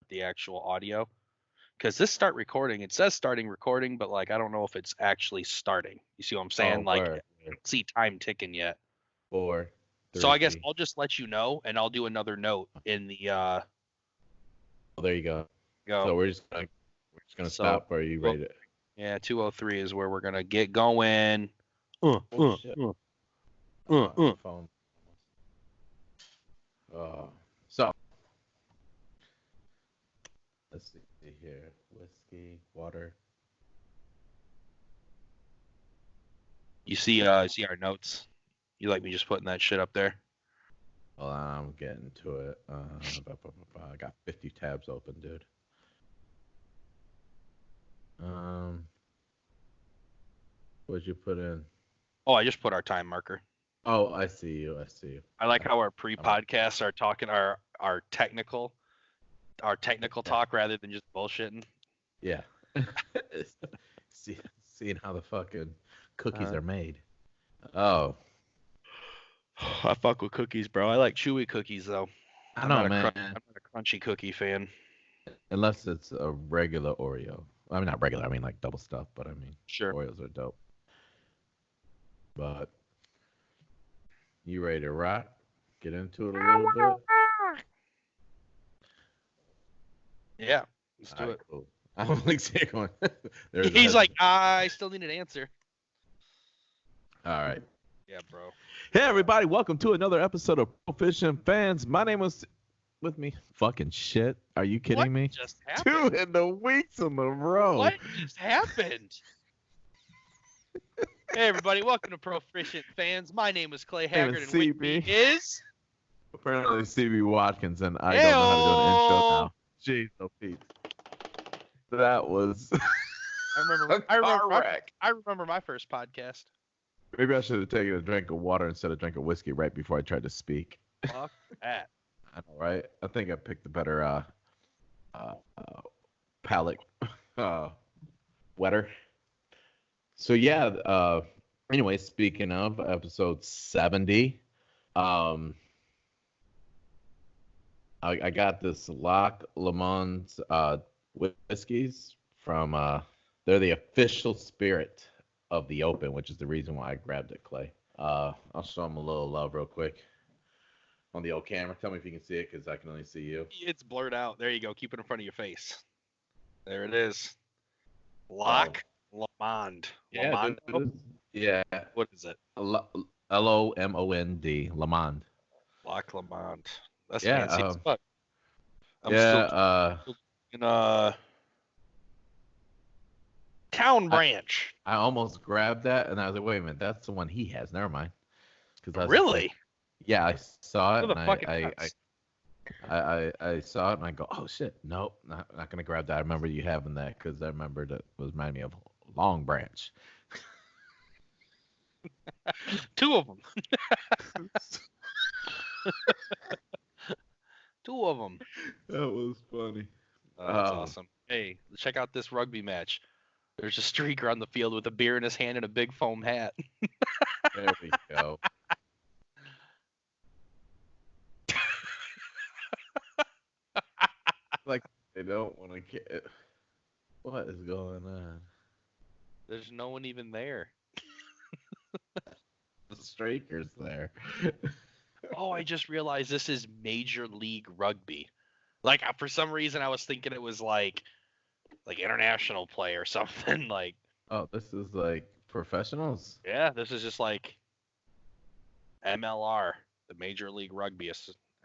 the actual audio. Because this start recording, it says starting recording, but like I don't know if it's actually starting. You see what I'm saying? Like word. I don't see time ticking yet. 4, 3. So I guess I'll just let you know, and I'll do another note in the There you go. go. So we're just gonna stop. Or you rate it? Yeah, 203 is where we're gonna get going. Shit. Phone. So let's see here. Whiskey, water. You see our notes. You like me just putting that shit up there? Well, I'm getting to it. I got 50 tabs open, dude. What'd you put in? Oh, I just put our time marker. Oh, I see you. I like how our pre-podcasts are talking our technical talk rather than just bullshitting. Yeah. Seeing how the fucking cookies are made. Oh. I fuck with cookies, bro. I like chewy cookies though. I'm not a crunchy cookie fan. Unless it's a regular Oreo. I mean, not regular. I mean, like double stuff. But I mean, sure, Oreos are dope. But you ready to rock? Get into it a little bit. Yeah, let's do it. Cool. I'm like going. He's like, I still need an answer. All right. Yeah, bro. Hey, everybody. Welcome to another episode of Proficient Fans. My name is with me. Fucking shit. Are you kidding me? What just happened? 2 in the weeks in a row. What just happened? Hey, everybody. Welcome to Proficient Fans. My name is Clay Haggard, and with me is... Apparently CB Watkins, and I don't know how to do an intro now. Jeez, oh Pete. That was... I remember my first podcast. Maybe I should have taken a drink of water instead of drinking whiskey right before I tried to speak. Fuck that. I know, right? I think I picked the better palate wetter. So yeah, anyway, speaking of episode 70, I got this Loch Lomond's whiskeys from they're the official spirit of the Open, which is the reason why I grabbed it, Clay. I'll show them a little love real quick on the old camera. Tell me if you can see it, because I can only see you. It's blurred out. There you go. Keep it in front of your face. There it is. Loch Lomond. Yeah. Lomond. Yeah. What is it? Lomond. Lomond. Loch Lomond. That's yeah, fancy as fuck. I'm still in Town Branch. I almost grabbed that, and I was like, wait a minute, that's the one he has. Never mind. Really? Yeah, I saw it, and I saw it, and I go, oh shit, nope, not gonna grab that. I remember you having that, because I remember that was reminding me of Long Branch. 2 of them. 2 of them. That was funny. That's awesome. Hey, check out this rugby match. There's a streaker on the field with a beer in his hand and a big foam hat. There we go. Like they don't want to get. What is going on? There's no one even there. The streaker's there. Oh, I just realized this is Major League Rugby. Like for some reason, I was thinking it was like international play or something. Like, oh, this is like professionals. Yeah, this is just like MLR, the Major League Rugby.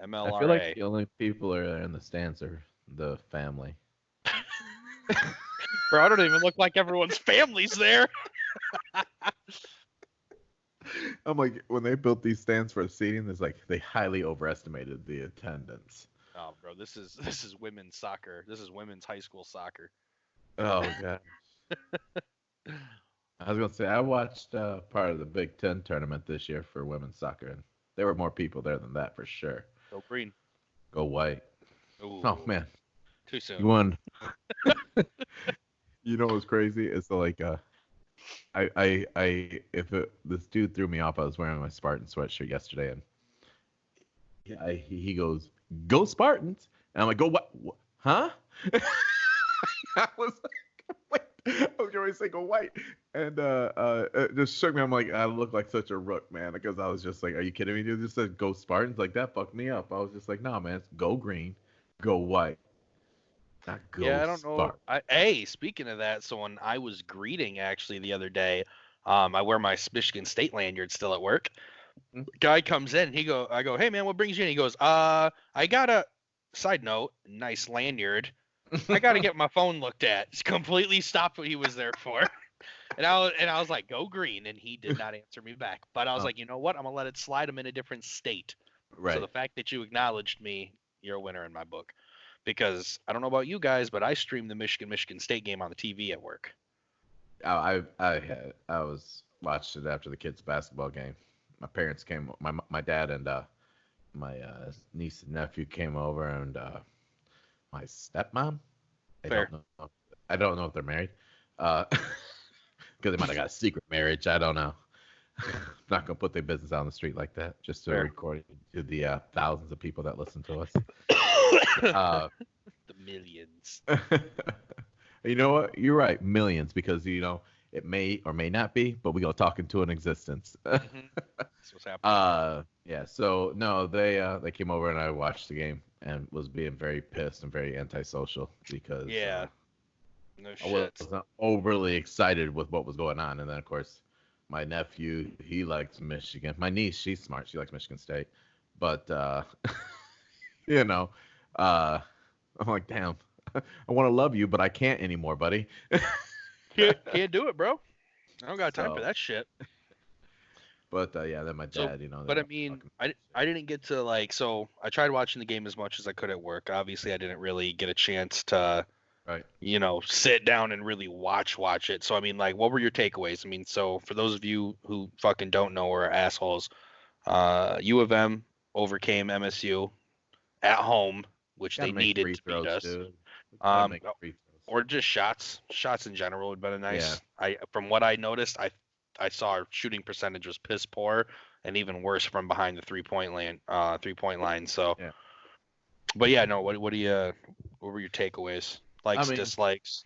MLRA. I feel like the only people are in the stands are the family. Bro, I don't even look like everyone's family's there. I'm like, when they built these stands for seating, there's like they highly overestimated the attendance. Oh, bro, this is women's soccer. This is women's high school soccer. Oh god. I was gonna say I watched part of the Big Ten tournament this year for women's soccer, and there were more people there than that for sure. Go green. Go white. Ooh. Oh man. Too soon. You won. You know what's crazy? It's like this dude threw me off. I was wearing my Spartan sweatshirt yesterday, and he goes, "Go Spartans!" And I'm like, "Go what? huh? I was like, wait, I was going to say go white. And it just shook me. I'm like, I look like such a rook, man. Because I was just like, are you kidding me, dude? Just said go Spartans. Like, that fucked me up. I was just like, nah, man, it's go green, go white, not Yeah, go I don't know. Spartan. Hey, speaking of that, so when I was greeting actually the other day, I wear my Michigan State lanyard still at work. Hmm? Guy comes in, I go, hey man, what brings you in? He goes, I got a side note, nice lanyard. I got to get my phone looked at. Just completely stopped what he was there for. And I was like, go green, and he did not answer me back. But I was Oh, like, you know what? I'm gonna let it slide. I'm in a different state. So right. the fact that you acknowledged me, you're a winner in my book. Because I don't know about you guys, but I streamed the Michigan State game on the TV at work. I was watched it after the kids' basketball game. My parents came. My dad and my niece and nephew came over, and my stepmom. I Fair. don't know. I don't know if they're married. Because they might have got a secret marriage. I don't know. I'm not gonna put their business out on the street like that. Just to Fair. record it to the thousands of people that listen to us. The Uh, millions. you know what? You're right. Millions, because it may or may not be, but we gonna talk into an existence. That's what's happening. Yeah. So no, they came over and I watched the game and was being very pissed and very antisocial because Yeah. No I shit. wasn't overly excited with what was going on. And then of course, my nephew, he likes Michigan. My niece, she's smart. She likes Michigan State, but you know, uh, I'm like, damn, I want to love you, but I can't anymore, buddy. Can't do it, bro. I don't got time for So, that shit. but yeah, then my So, dad, but I they're mean, talking I didn't get to like, so I tried watching the game as much as I could at work. Obviously, I didn't really get a chance to, right. sit down and really watch it. So I mean, like, what were your takeaways? I mean, so for those of you who fucking don't know or are assholes, U of M overcame MSU at home, which Got they to make needed free to beat throws, us. dude. Got to Um, make free throws. or just shots in general would have been a Yeah. nice. From what I noticed, I saw our shooting percentage was piss poor, and even worse from behind the 3-point line. So, Yeah. but yeah, no. What were your takeaways? I Likes, mean, dislikes.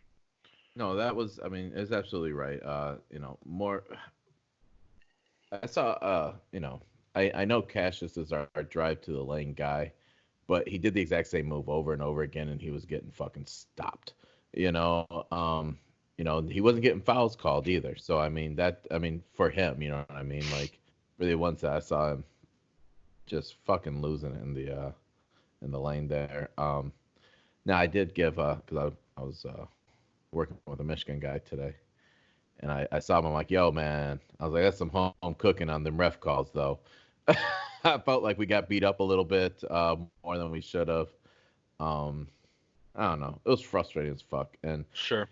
no, that was, I mean, it's absolutely right. More, I saw, I know Cassius is our drive to the lane guy, but he did the exact same move over and over again, and he was getting fucking stopped. You know, um, he wasn't getting fouls called either. So I mean, for him, you know what I mean? Like, really, once I saw him just fucking losing it in the lane there. Now I did give because I was working with a Michigan guy today, and I saw him. I'm like, yo, man. I was like, that's some home cooking on them ref calls, though. I felt like we got beat up a little bit more than we should have. Um, I don't know. It was frustrating as fuck. And Sure.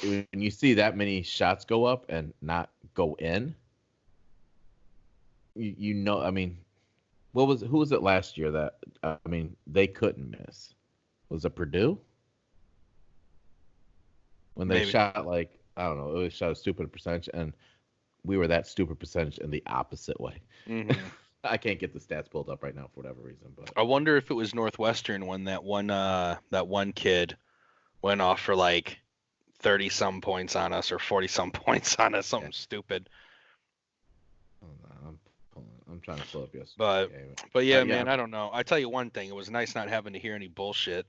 when you see that many shots go up and not go in, I mean, who was it last year that they couldn't miss? Was it Purdue? When they Maybe. shot like, I don't know, it was shot a stupid percentage, and we were that stupid percentage in the opposite way. Hmm. I can't get the stats pulled up right now for whatever reason, but I wonder if it was Northwestern when that one kid went off for like 30 some points on us or 40 some points on us, yeah. something stupid. Hold on, I'm trying to pull up yesterday's But game. but yeah, Yeah, man, I don't know. I tell you one thing, it was nice not having to hear any bullshit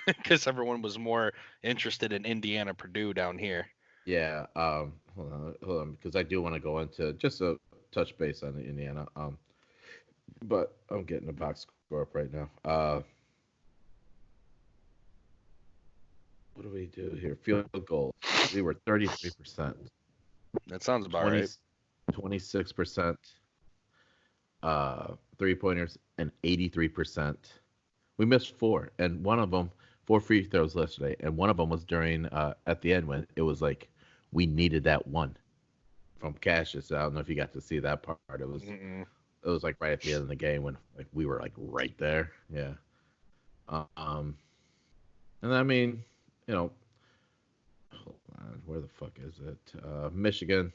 because everyone was more interested in Indiana Purdue down here. yeah. Hold on, because I do want to go into just a touch base on the Indiana. But I'm getting the box score up right now. What do we do here? Field goals. We were 33%, That sounds about 20, right. 26%, 3 pointers, and 83%. We missed four, and one of them, four free throws yesterday, and one of them was during at the end when it was like we needed that one from Cassius. I don't know if you got to see that part. Mm-mm. It was like right at the end of the game when like we were like right there. Yeah. Um, and I mean, you know, hold on, where the fuck is it? Michigan.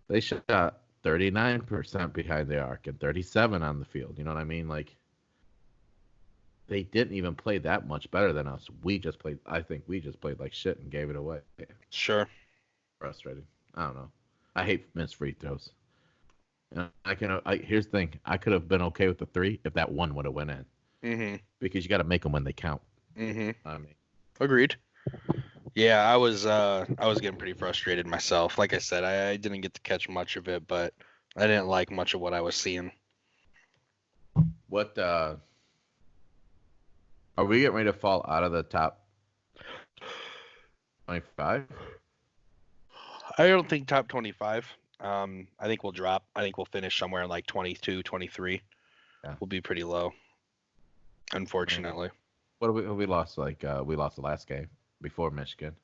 They shot 39% behind the arc and 37 on the field. You know what I mean? Like they didn't even play that much better than us. I think we just played like shit and gave it away. Sure. Frustrating. I don't know. I hate missed free throws. And here's the thing. I could have been okay with the 3 if that one would have went in. Mm-hmm. Because you got to make them when they count. Mm-hmm. I mean, Agreed. Yeah, I was getting pretty frustrated myself. Like I said, I didn't get to catch much of it, but I didn't like much of what I was seeing. what are we getting ready to fall out of the top 25? I don't think top 25. I think we'll drop. I think we'll finish somewhere in like 22, 23. Yeah. We'll be pretty low, unfortunately. What have we lost? Like we lost the last game before Michigan.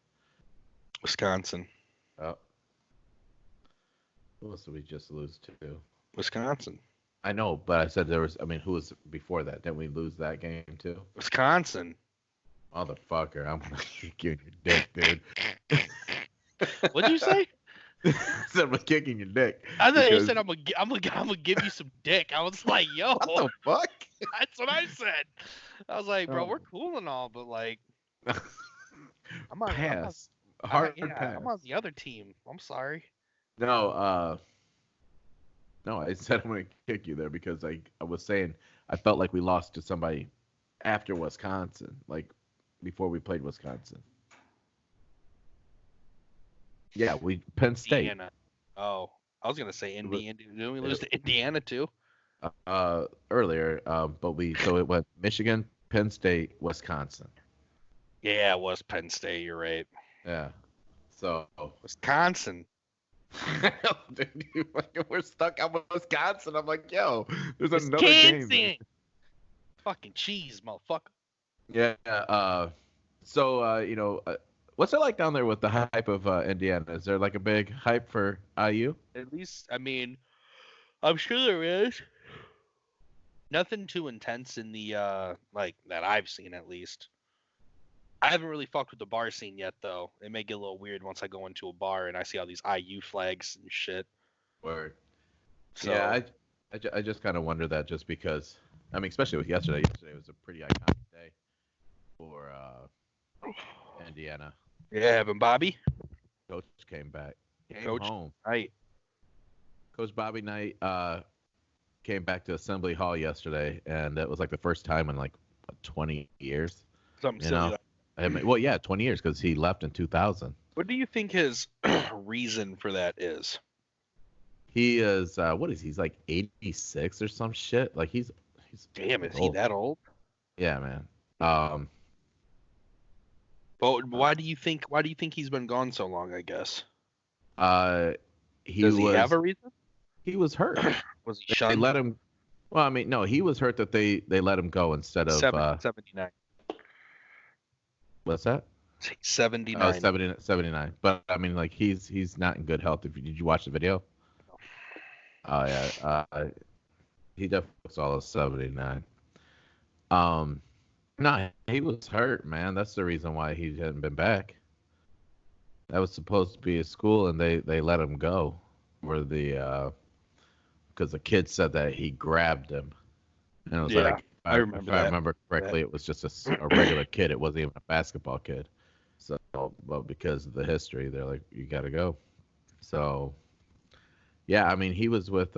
Wisconsin. Oh. Who else did we just lose to? Wisconsin. I know, but I said there was. I mean, who was before that? Didn't we lose that game too? Wisconsin. Motherfucker, I'm gonna kick you in your dick, dude. What'd you say? I said I'm kicking your dick. I thought you said I'm gonna give you some dick. I was like, yo, What the fuck? that's what I said. I was like, bro, Oh. we're cool and all, but like, I'm on Pass. I'm Hard on, pass. I'm on the other team. I'm sorry. No, I said I'm gonna kick you there because I was saying I felt like we lost to somebody after Wisconsin, like before we played Wisconsin. Yeah, Penn State. Indiana. Oh, I was gonna say Indiana. Didn't we lose to Indiana too? Earlier, but it went Michigan, Penn State, Wisconsin. Yeah, it was Penn State. You're right. Yeah. So Wisconsin. Dude, we're stuck on Wisconsin. I'm like, yo, there's another game. Wisconsin. Fucking cheese, motherfucker. Yeah. So what's it like down there with the hype of Indiana? Is there like a big hype for IU? At least, I mean, I'm sure there is. Nothing too intense in the like that I've seen at least. I haven't really fucked with the bar scene yet though. It may get a little weird once I go into a bar and I see all these IU flags and shit. Word. So, Yeah, I just kind of wonder that just because I mean, especially with yesterday. Yesterday was a pretty iconic day for Indiana. yeah, but Bobby, Coach came back. Came Coach, home. right? Coach Bobby Knight came back to Assembly Hall yesterday, and that was like the first time in like 20 years. Something You silly. know? I mean, well, yeah, 20 years because he left in 2000. What do you think his reason for that is? He is what is he? He's like 86 or some shit. Like he's Damn, is he old. that old? Yeah, man. But why do you think he's been gone so long? I guess. He Does he have a reason? He was hurt. Was he They shunned? let him. Well, I mean, no, he was hurt that they let him go instead of 79. what's that? 79. 79. But I mean, like he's not in good health. Did you watch the video? Oh yeah. He definitely looks all of 79. No, he was hurt, man. That's the reason why he hadn't been back. That was supposed to be a school, and they let him go. Where because the kid said that he grabbed him, and it was Yeah, like I remember if I that. remember correctly, it was just a regular kid. It wasn't even a basketball kid. So, well, because of the history, they're like, you got to go. So, yeah, I mean, he was with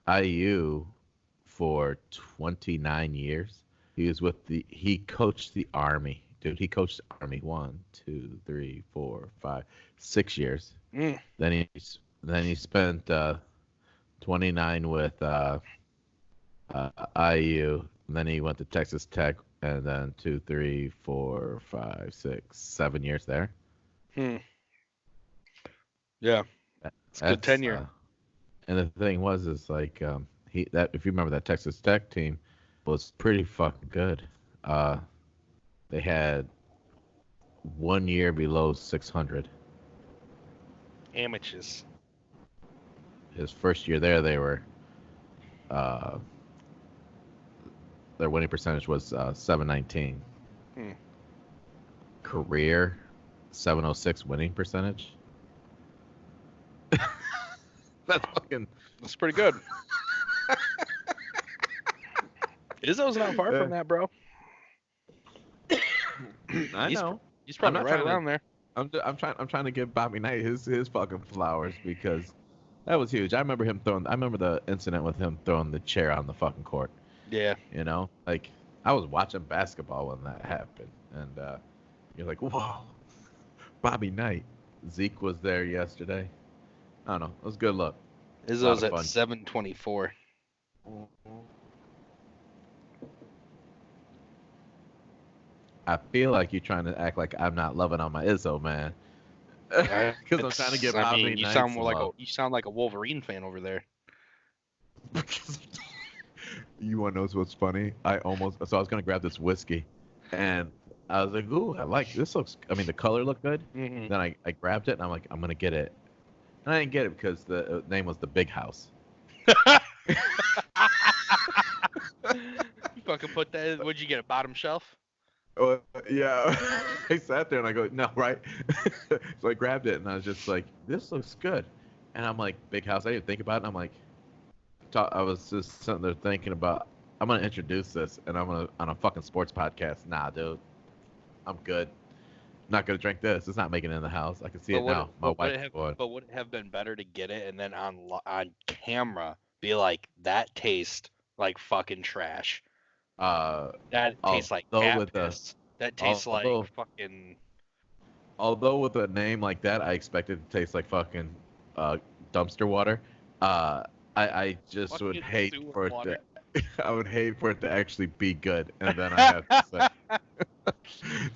IU for 29 years. He coached the Army. Dude, he coached the Army 1, 2, 3, 4, 5, 6 years. Mm. Then he spent 29 with IU. And then he went to Texas Tech, and then 2, 3, 4, 5, 6, 7 years there. Yeah, it's good tenure. And the thing is like if you remember that Texas Tech team was pretty fucking good. They had 1 year below 600. Amateurs. His first year there, they were their winning percentage was 719. Career 706 winning percentage. That's pretty good. Izzo's not far from that, bro. I know. He's I'm probably not right trying to. around there. I'm trying to give Bobby Knight his fucking flowers because that was huge. I remember the incident with him throwing the chair on the fucking court. Yeah. You know, like I was watching basketball when that happened, and you're like, whoa, Bobby Knight. Zeke was there yesterday. I don't know. It was a good look. A lot Izzo's of at fun. 724. I feel like you're trying to act like I'm not loving on my Izzo, man. Because I'm trying to get Bobby you Knight sound some more like love. you sound like a Wolverine fan over there. You want to know what's funny? I was gonna grab this whiskey, and I was like, "Ooh, I like this. The color looked good." Mm-hmm. Then I grabbed it, and I'm like, "I'm gonna get it," and I didn't get it because the name was the Big House. You fucking put that. What'd you get? A bottom shelf? Oh yeah, I sat there and I go, "No, right?" So I grabbed it, and I was just like, "This looks good," and I'm like, "Big House." I didn't think about it. And I'm like, I was just sitting there thinking about, I'm gonna introduce this, and I'm gonna on a fucking sports podcast. Nah, dude, I'm good. Not gonna drink this. It's not making it in the house. I can see it now. My wife's going. But would it have been better to get it and then on camera be like that tastes like fucking trash? That tastes like Although cat with a piss. That tastes like although fucking. although with a name like that, I expected it to taste like fucking dumpster water. I just would Fucking hate sewer for it water. to. I would hate for it to actually be good, and then I have to say.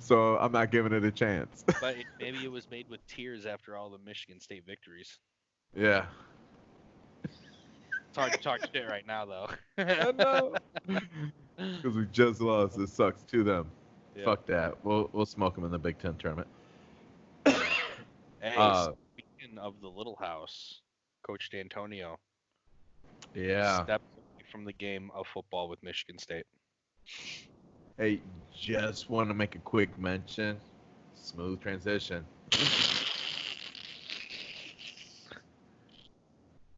So I'm not giving it a chance. But maybe it was made with tears after all the Michigan State victories. Yeah. It's hard to talk shit right now, though. I know. Because we just lost. It sucks to them. Yeah. Fuck that. We'll smoke them in the Big Ten tournament. Hey, speaking of the Little House, Coach D'Antonio Yeah. stepped away from the game of football with Michigan State. Hey, just want to make a quick mention. Smooth transition.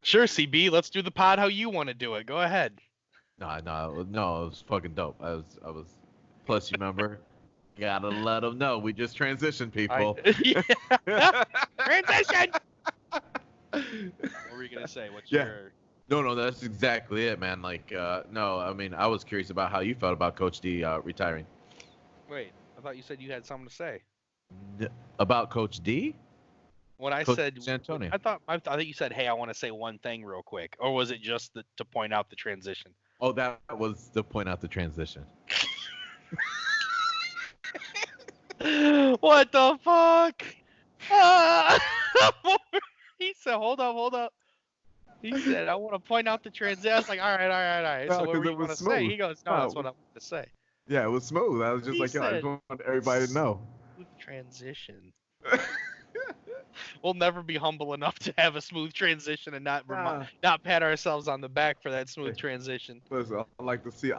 Sure, CB. Let's do the pod how you want to do it. Go ahead. No, it was fucking dope. I was. Plus, you remember, gotta let them know we just transitioned people. Transition. What were you gonna say? What's Yeah. your? No, that's exactly it, man. Like, no, I mean, I was curious about how you felt about Coach D retiring. Wait, I thought you said you had something to say. About Coach D? When I Coach said, D'Antonio. I thought you said, "Hey, I want to say one thing real quick," or was it just to point out the transition? Oh, that was to point out the transition. What the fuck? He said, "Hold up." He said, "I want to point out the transition." I was like, "All right." No, So what 'cause were it you was gonna say? smooth. He goes, "No, No, that's what I want to say." Yeah, it was smooth. I was just He like, yo, I just said, want everybody to know. Smooth transition. We'll never be humble enough to have a smooth transition and not pat ourselves on the back for that smooth transition. Listen, I like to see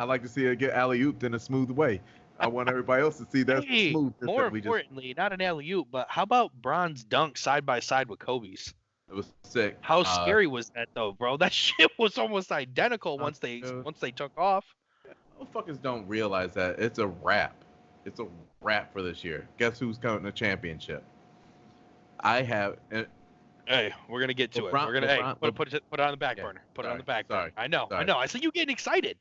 it get alley-ooped in a smooth way. I want everybody else to see that Hey, smoothness more that we just. importantly, not an alley-oop, but how about Bron's dunk side by side with Kobe's? It was sick. How scary was that though, bro? That shit was almost identical once they took off. Motherfuckers don't realize that it's a wrap. It's a wrap for this year. Guess who's coming to the championship? I have. Hey, we're gonna get to it. We're gonna put it on the back burner. Put it on the back burner. I know. I see you getting excited.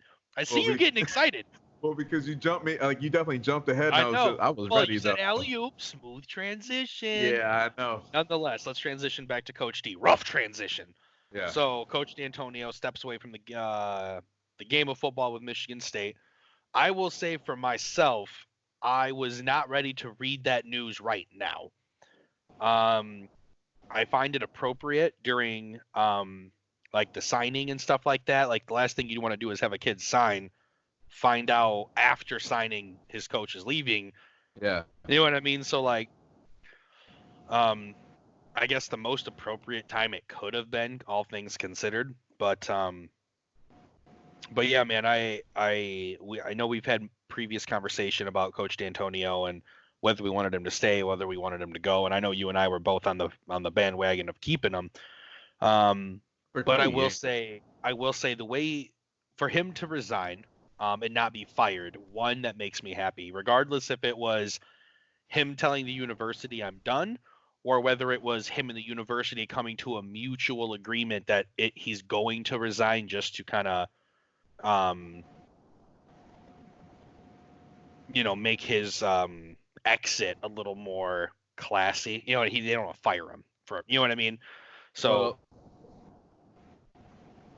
Well, because you jumped me, like you definitely jumped ahead. I know. I was ready. You said alley-oop, smooth transition. Yeah, I know. Nonetheless, let's transition back to Coach D. Rough transition. Yeah. So Coach D'Antonio steps away from the game of football with Michigan State. I will say for myself, I was not ready to read that news right now. I find it appropriate during like the signing and stuff like that. Like the last thing you want to do is have a kid find out after signing his coach is leaving. Yeah. You know what I mean? So like I guess the most appropriate time it could have been, all things considered. But yeah, man, I know we've had previous conversation about Coach D'Antonio and whether we wanted him to stay, whether we wanted him to go, and I know you and I were both on the bandwagon of keeping him. But I will say the way for him to resign, and not be fired. One that makes me happy, regardless if it was him telling the university I'm done, or whether it was him and the university coming to a mutual agreement that he's going to resign just to kind of, make his exit a little more classy. They don't want to fire him for, you know what I mean? So,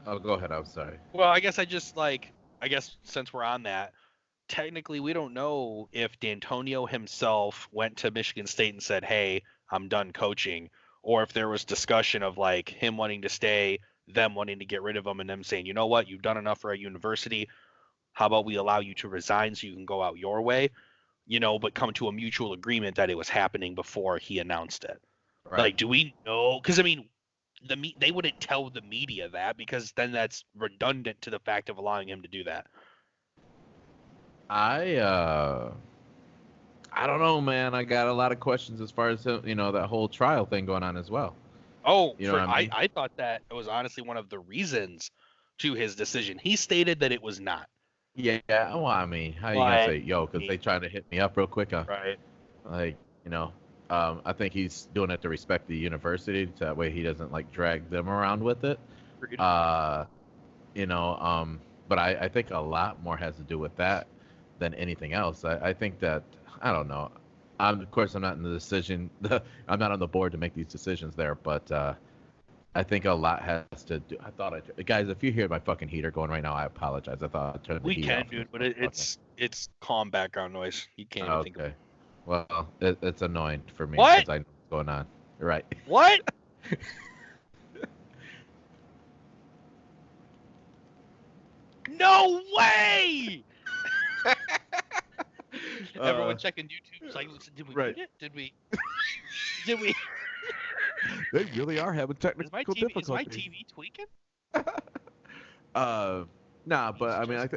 oh, go ahead. I'm sorry. well, I guess since we're on that, technically we don't know if D'Antonio himself went to Michigan State and said, "Hey, I'm done coaching," or if there was discussion of like him wanting to stay, them wanting to get rid of him, and them saying, "You know what? You've done enough for our university. How about we allow you to resign so you can go out your way?" But come to a mutual agreement that it was happening before he announced it. Right. Like, do we know? Because I mean, they wouldn't tell the media that, because then that's redundant to the fact of allowing him to do that. I don't know, man. I got a lot of questions as far as that whole trial thing going on as well. Oh, You know what I mean? I thought that it was honestly one of the reasons to his decision. He stated that it was not. Yeah. Well, I mean, how you gonna say, yo? Because they tried to hit me up real quick. Right. Like, I think he's doing it to respect the university, so that way he doesn't like drag them around with it. Agreed. But I think a lot more has to do with that than anything else. I think that, I don't know. Of course, I'm not in the decision. I'm not on the board to make these decisions there, but I think a lot has to do. Guys, if you hear my fucking heater going right now, I apologize. I thought I turned the heat off. Dude, but it's calm background noise. You can't even think of it. Well, it's annoying for me What? because I know what's going on. You're right. What? No way! Everyone checking YouTube. Like, did we right. get it? Did we? Did we? They really are having technical difficulties. Is my TV tweaking? Nah, but I mean,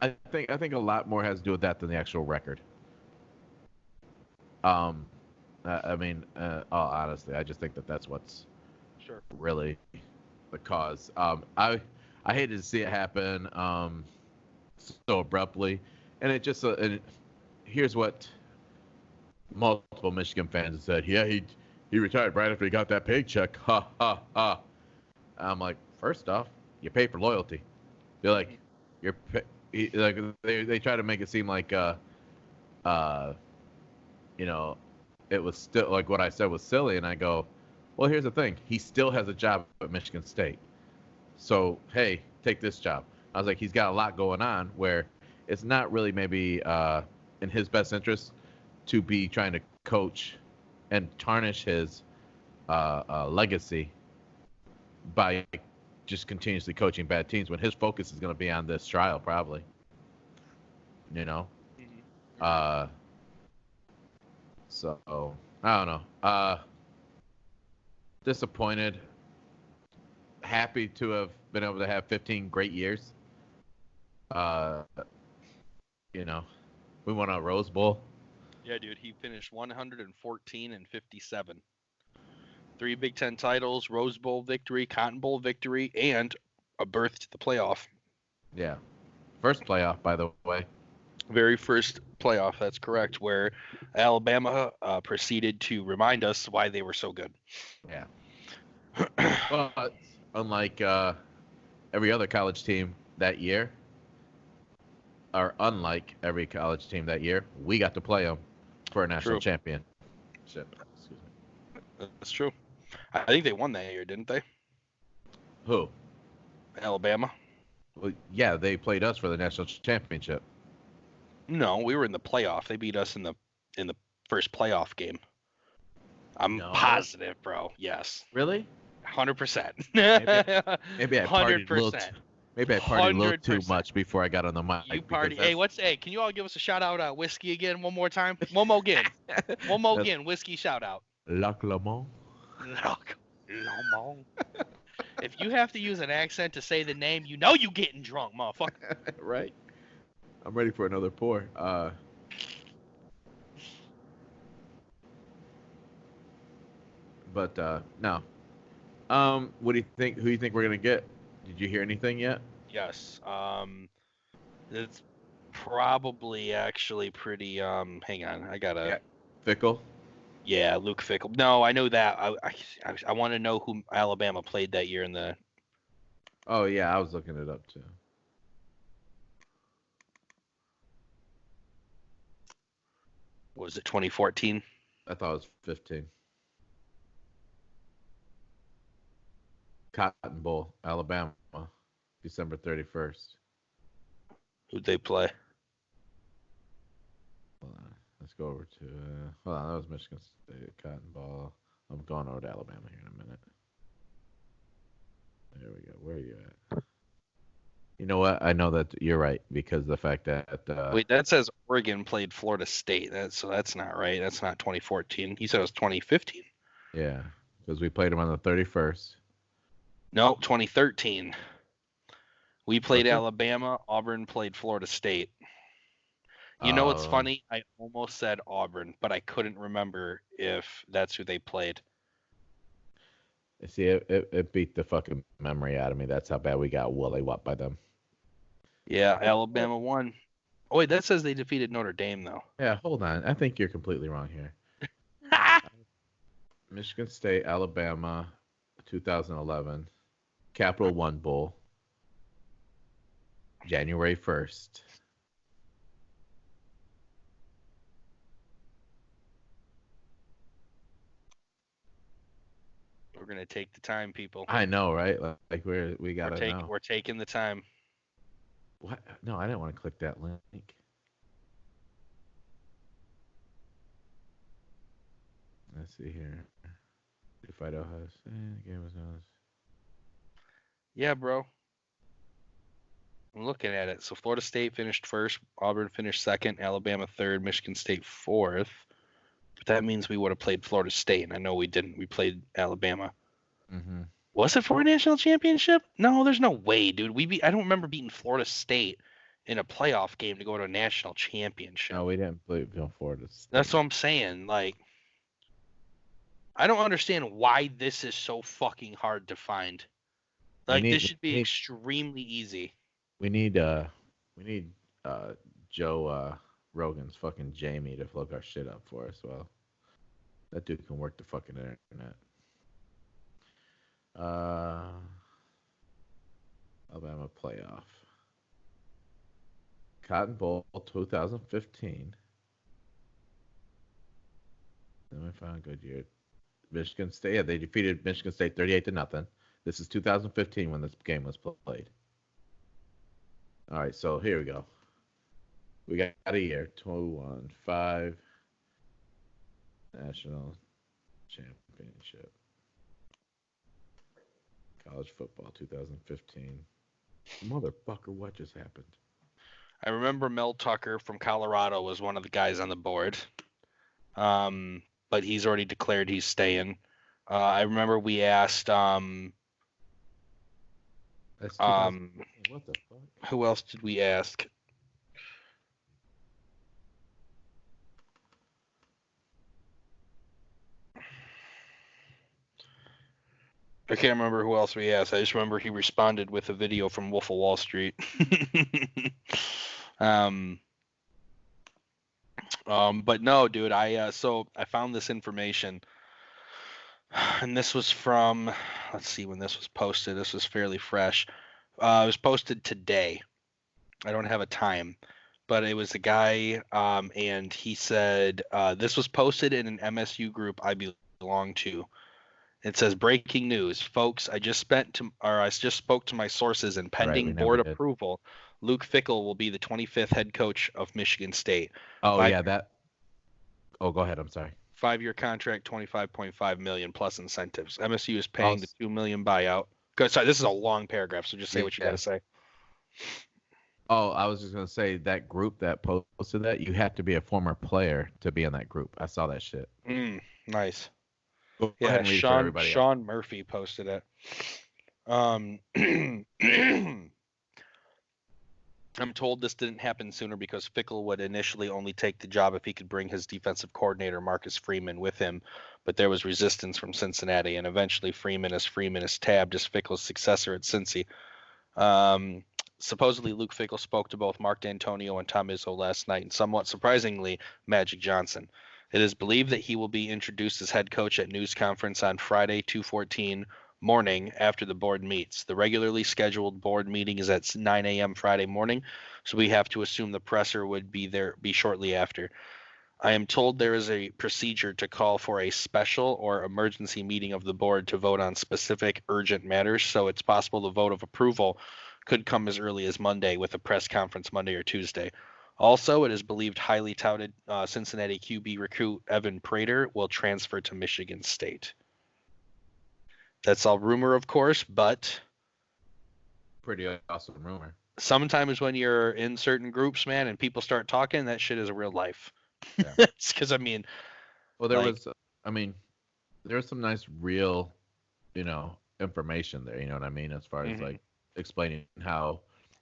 I think a lot more has to do with that than the actual record. I mean, honestly, I just think that that's what's really the cause. I hated to see it happen so abruptly, and it just and here's what multiple Michigan fans have said. Yeah, he retired right after he got that paycheck. Ha ha ha. I'm like, first off, you pay for loyalty. They're like, they try to make it seem like it was still like what I said was silly, and I go, well, here's the thing. He still has a job at Michigan State. So, hey, take this job. I was like, he's got a lot going on where it's not really maybe in his best interest to be trying to coach and tarnish his legacy by just continuously coaching bad teams when his focus is going to be on this trial probably. So, I don't know. Disappointed. Happy to have been able to have 15 great years. We won a Rose Bowl. Yeah, dude, he finished 114 and 57. 3 Big Ten titles, Rose Bowl victory, Cotton Bowl victory, and a berth to the playoff. Yeah. First playoff, by the way. Very first playoff, that's correct, where Alabama proceeded to remind us why they were so good. Yeah. But unlike every other college team that year, or unlike every college team that year, we got to play them for a national championship. Excuse me. That's true. I think they won that year, didn't they? Who? Alabama. Well, yeah, they played us for the national championship. No, we were in the playoff. They beat us in the first playoff game. I'm positive, bro. Yes. Really? 100%. Maybe I partied 100%. Maybe I partied a little too much before I got on the mic. You party. Hey, can you all give us a shout out at Whiskey again one more time? One more again. Whiskey shout out. Lac Lamont. Lac Lamont. If you have to use an accent to say the name, you know you getting drunk, motherfucker. Right. I'm ready for another pour. But no. What do you think? Who do you think we're gonna get? Did you hear anything yet? Yes. It's probably actually pretty. Hang on, I gotta. Yeah. Fickle. Yeah, Luke Fickell. No, I know that. I want to know who Alabama played that year in the. Oh yeah, I was looking it up too. Was it 2014? I thought it was 15. Cotton Bowl, Alabama, December 31st. Who'd they play? Hold on. Let's go over to. Hold on, that was Michigan State Cotton Bowl. I'm going over to Alabama here in a minute. There we go. Where are you at? You know what? I know that you're right because the fact that Wait, that says Oregon played Florida State. So that's not right. That's not 2014. He said it was 2015. yeah, because we played them on the 31st. No, 2013. We played Was it? Alabama. Auburn played Florida State. You know what's Uh, funny? I almost said Auburn, but I couldn't remember if that's who they played. see, it beat the fucking memory out of me. That's how bad we got woolly whopped by them. Yeah, Alabama won. Oh wait, that says they defeated Notre Dame though. Yeah, hold on. I think you're completely wrong here. Michigan State, Alabama, 2011, Capital One Bowl, January 1st. We're gonna take the time, people. I know, right? Like we gotta know. We're taking the time. What? No, I didn't want to click that link. Let's see here. Fight Ohio State. The game was known. Yeah, bro. I'm looking at it. So Florida State finished first, Auburn finished second, Alabama third, Michigan State fourth. But that means we would have played Florida State, and I know we didn't. We played Alabama. Mm-hmm. Was it for a national championship? No, there's no way, dude. I don't remember beating Florida State in a playoff game to go to a national championship. No, we didn't play Florida That's State. what I'm saying. Like, I don't understand why this is so fucking hard to find. Like, this should be extremely easy. We need Joe Rogan's fucking Jamie to look our shit up for us. Well, that dude can work the fucking internet. Alabama playoff. Cotton Bowl 2015. Then we found a good year. Michigan State. Yeah, they defeated Michigan State 38-0. This is 2015 when this game was played. All right, so here we go. We got a year 215 national championship. College football 2015. Motherfucker, what just happened? I remember Mel Tucker from Colorado was one of the guys on the board. But he's already declared he's staying. I remember we asked That's what the fuck? who else did we ask? I can't remember who else we asked. I just remember he responded with a video from Wolf of Wall Street. But no, dude, so I found this information, and this was from, let's see when this was posted. This was fairly fresh. It was posted today. I don't have a time, but it was a guy, and he said this was posted in an MSU group I belong to. It says breaking news, folks. I just spoke to my sources, and pending board approval, Luke Fickell will be the 25th head coach of Michigan State. Oh yeah, that. Oh, go ahead. I'm sorry. 5-year contract, $25.5 million plus incentives. MSU is paying the $2 million buyout. Sorry, this is a long paragraph, so just say what you got to say. Oh, I was just gonna say that group that posted that, you have to be a former player to be in that group. I saw that shit. Nice. Go Yeah, ahead and read it for everybody Sean else. Murphy posted it. I'm told this didn't happen sooner because Fickell would initially only take the job if he could bring his defensive coordinator Marcus Freeman with him, but there was resistance from Cincinnati, and eventually Freeman is tabbed as Fickell's successor at Cincy. supposedly Luke Fickell spoke to both Mark D'Antonio and Tom Izzo last night, and somewhat surprisingly, Magic Johnson. It is believed that he will be introduced as head coach at news conference on Friday, 2/14 morning after the board meets. The regularly scheduled board meeting is at 9 a.m. Friday morning, so we have to assume the presser would be shortly after. I am told there is a procedure to call for a special or emergency meeting of the board to vote on specific urgent matters, so it's possible the vote of approval could come as early as Monday with a press conference Monday or Tuesday. Also, it is believed highly touted Cincinnati QB recruit Evan Prater will transfer to Michigan State. That's all rumor, of course, but Pretty awesome rumor. sometimes when you're in certain groups, man, and people start talking, that shit is real life. Yeah. It's because, I mean, Well, there was some nice real, information there. You know what I mean? As far as like explaining how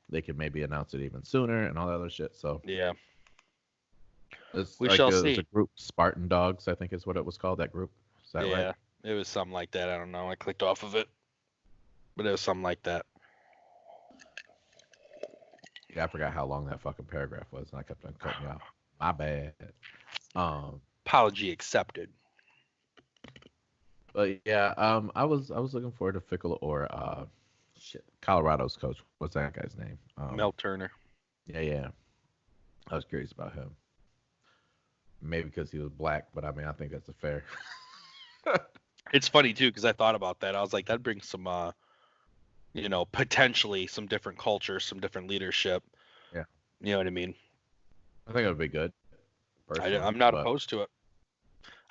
they could maybe announce it even sooner and all that other shit. So yeah, it's we like shall it's see. a group, Spartan Dogs, I think is what it was called. That group. Is that Yeah, right? it was something like that. I don't know. I clicked off of it, but it was something like that. Yeah, I forgot how long that fucking paragraph was, and I kept on cutting you off. My bad. Apology accepted. But yeah, I was looking forward to Fickle or Colorado's coach. What's that guy's name? Mel Turner. Yeah. I was curious about him. Maybe because he was black, but I mean, I think that's a fair. It's funny too because I thought about that. I was like, that brings some, potentially some different culture, some different leadership. Yeah. You know what I mean? I think it would be good. I'm not opposed to it.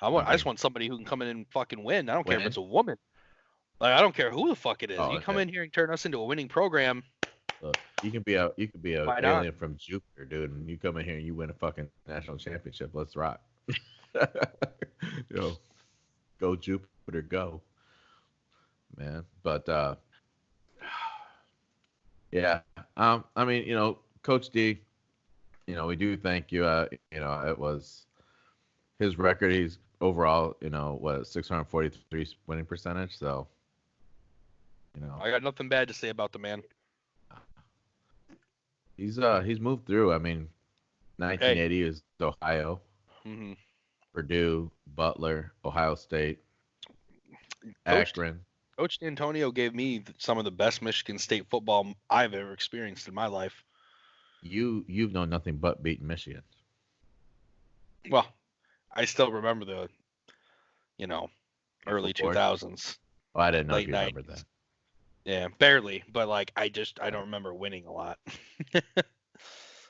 I just mean, want somebody who can come in and fucking win. I don't care if win? it's a woman. Like, I don't care who the fuck it is. Oh, You come okay. in here and turn us into a winning program. Look, you could be a Why not? alien from Jupiter, dude, and you come in here and you win a fucking national championship. Let's rock. Go Jupiter, go, man. But yeah. I mean, Coach D, we do thank you. It was his record. He's overall, what 643 winning percentage. So, I got nothing bad to say about the man. he's moved through. I mean, 1980 is Ohio, Purdue, Butler, Ohio State, Akron. Coach D'Antonio gave me some of the best Michigan State football I've ever experienced in my life. You've known nothing but beating Michigan. Well, I still remember the, early 2000s. Oh, I didn't know if late you remembered 90s. that. Yeah, barely, but like I don't remember winning a lot.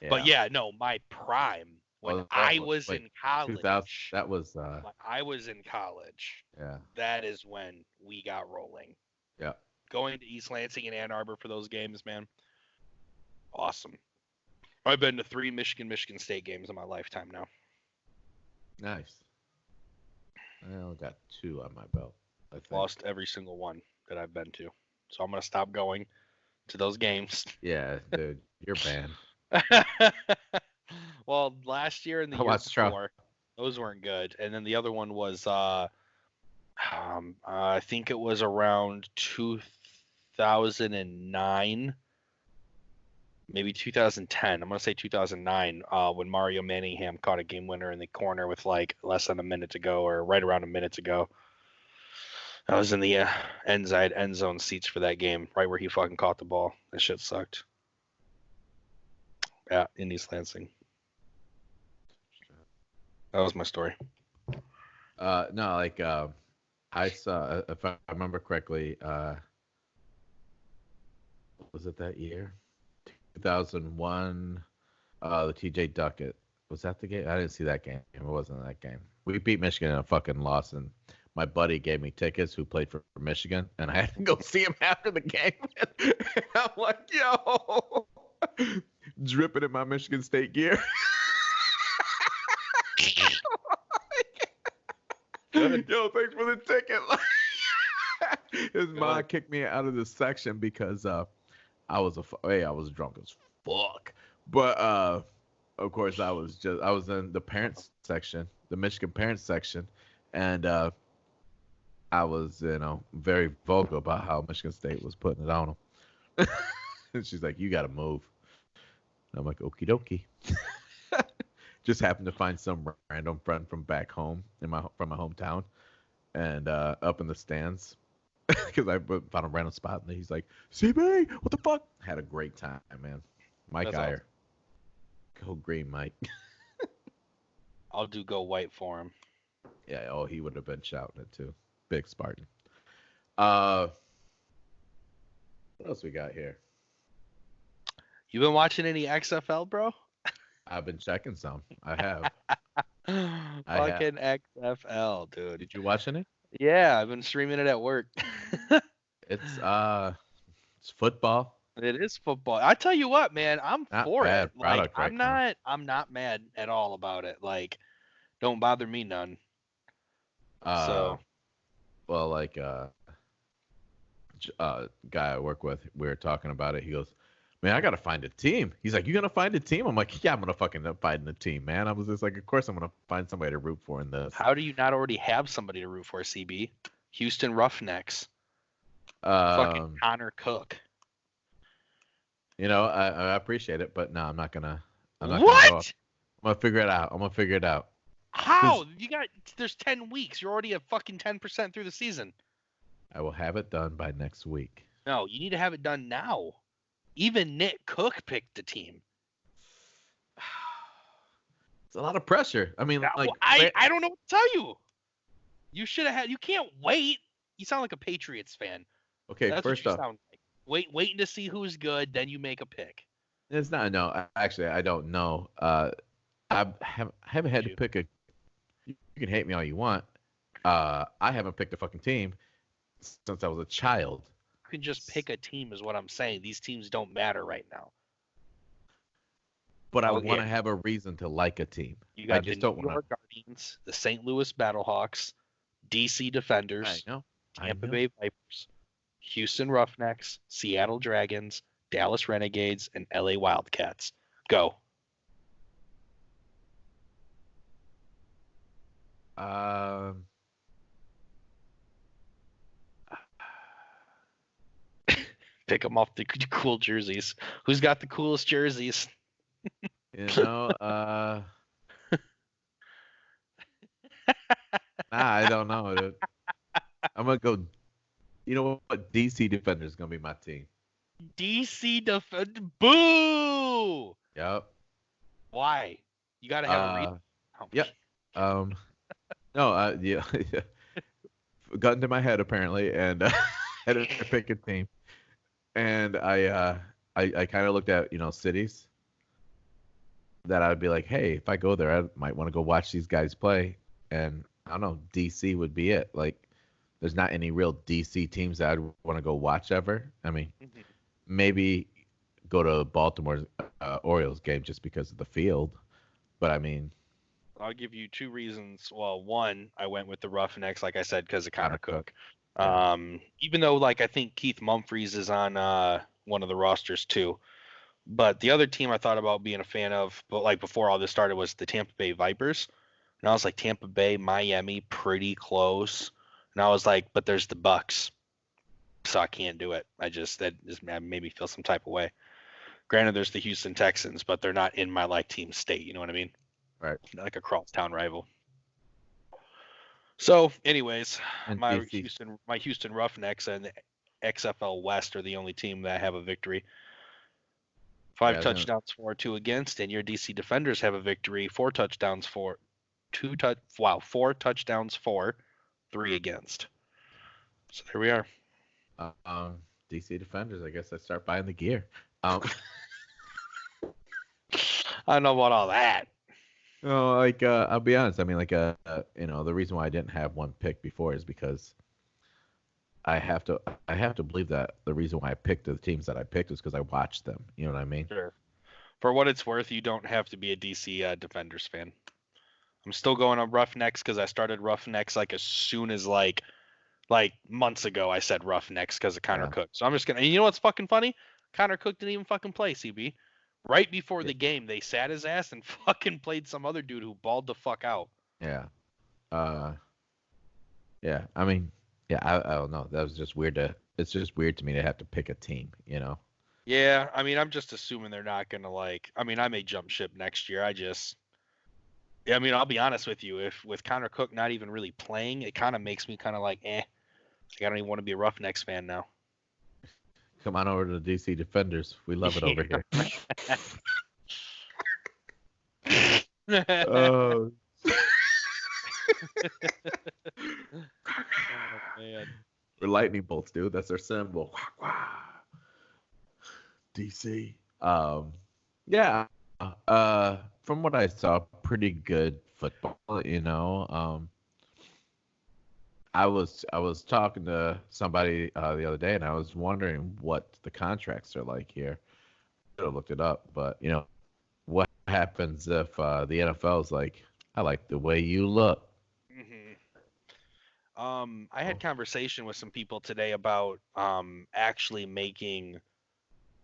But yeah, no, my prime when I was in college. 2000. That was. When I was in college. Yeah. That is when we got rolling. Yeah. Going to East Lansing and Ann Arbor for those games, man. Awesome. I've been to 3 Michigan State games in my lifetime now. Nice. I only got 2 on my belt. I think. Lost every single one that I've been to. So I'm going to stop going to those games. Yeah, dude. You're banned. Well, last year and the year before, those weren't good. And then the other one was, I think it was around 2009, maybe 2010. I'm going to say 2009 when Mario Manningham caught a game winner in the corner with like less than a minute to go or right around a minute to go. I was in the end zone seats for that game, right where he fucking caught the ball. That shit sucked. Yeah, in East Lansing. That was my story. No, like I saw, if I remember correctly, was it that year? 2001. The TJ Duckett. Was that the game? I didn't see that game. It wasn't that game. We beat Michigan in a fucking loss, and my buddy gave me tickets who played for Michigan, and I had to go see him after the game. I'm like, yo, dripping in my Michigan State gear. Yo, thanks for the ticket. His mom kicked me out of the section because I was drunk as fuck. But of course I was in the parents section, the Michigan parents section, and I was very vocal about how Michigan State was putting it on them. And she's like, you got to move. And I'm like, okie dokie. Just happened to find some random friend from back home from my hometown, and up in the stands because I found a random spot, and he's like, CB, what the fuck? Had a great time, man. Mike That's Iyer. Go green, Mike. I'll do go white for him. Yeah, oh, he would have been shouting it too. Big Spartan. What else we got here? You been watching any XFL, bro? I've been checking some. I have. Fucking XFL, dude. Did you watch any? Yeah, I've been streaming it at work. It's football. It is football. I tell you what, man, I'm Not for bad it. Like, product right now. I'm not mad at all about it. Like, don't bother me none. So, Well, like guy I work with, we were talking about it. He goes, "Man, I gotta find a team." He's like, "You gonna find a team?" I'm like, "Yeah, I'm gonna fucking find a team, man." I was just like, "Of course I'm gonna find somebody to root for in this." how do you not already have somebody to root for, CB? Houston Roughnecks. Fucking Connor Cook. You know, I appreciate it, but no, I'm not gonna. I'm not What? Gonna I'm gonna figure it out. I'm gonna figure it out. How? There's 10 weeks. You're already at fucking 10% through the season. I will have it done by next week. No, you need to have it done now. Even Nick Cook picked the team. It's a lot of pressure. I mean, like I don't know what to tell you. You should have had. You can't wait. You sound like a Patriots fan. Okay, That's first what you off, sound like. Waiting to see who's good, then you make a pick. it's not. No, actually, I don't know. I haven't had to pick a. You can hate me all you want. I haven't picked a fucking team since I was a child. You can just pick a team, is what I'm saying. These teams don't matter right now. But I want to have a reason to like a team. You got the New York Guardians, the St. Louis Battlehawks, DC Defenders, Tampa Bay Vipers, Houston Roughnecks, Seattle Dragons, Dallas Renegades, and LA Wildcats. Go. Pick them off the cool jerseys. Who's got the coolest jerseys? You know, I don't know, dude. I'm gonna go. You know what? DC Defender is gonna be my team. DC Defender. Boo! Yep. Why? You gotta have a reason. Yep. No. Yeah. Got into my head apparently, and had to pick a team. And I kind of looked at cities that I'd be like, hey, if I go there, I might want to go watch these guys play. And I don't know, DC would be it. Like, there's not any real DC teams that I'd want to go watch ever. I mean, maybe go to Baltimore's Orioles game just because of the field. But I mean, I'll give you two reasons. Well, one, I went with the Roughnecks, like I said, because of Connor Cook. Even though, like, I think Keith Humphreys is on one of the rosters too. But the other team I thought about being a fan of, but like before all this started, was the Tampa Bay Vipers. And I was like, Tampa Bay, Miami, pretty close. And I was like, but there's the Bucks, so I can't do it. That made me feel some type of way. Granted, there's the Houston Texans, but they're not in my like team state. You know what I mean? Right. Like a crosstown rival. So, anyways, and my DC. Houston Roughnecks and XFL West are the only team that have a victory. 5 touchdowns, 4-2 against, and your DC Defenders have a victory, 4 touchdowns, 4 touchdowns, 3 against. So there we are. DC Defenders, I guess I start buying the gear. I don't know about all that. No, like I'll be honest. I mean, like the reason why I didn't have one pick before is because I have to believe that the reason why I picked the teams that I picked is because I watched them. You know what I mean? Sure. For what it's worth, you don't have to be a DC Defenders fan. I'm still going on Roughnecks because I started Roughnecks like as soon as like months ago I said Roughnecks because of Connor Cook. So I'm just gonna. And you know what's fucking funny? Connor Cook didn't even fucking play, CB. Right before the game, they sat his ass and fucking played some other dude who balled the fuck out. Yeah. Yeah. I mean, yeah. I don't know. That was just weird it's just weird to me to have to pick a team. You know. Yeah, I mean, I'm just assuming they're not gonna I mean, I may jump ship next year. Yeah, I mean, I'll be honest with you. If with Connor Cook not even really playing, it kind of makes me kind of like, eh. I don't even want to be a Roughnecks fan now. Come on over to the DC Defenders. We love it over here. Oh. Oh man. We're lightning bolts, dude. That's our symbol. DC. Yeah. From what I saw, pretty good football. I was talking to somebody the other day, and I was wondering what the contracts are like here. I should have looked it up, but what happens if the NFL is like, I like the way you look. Hmm. I had conversation with some people today about actually making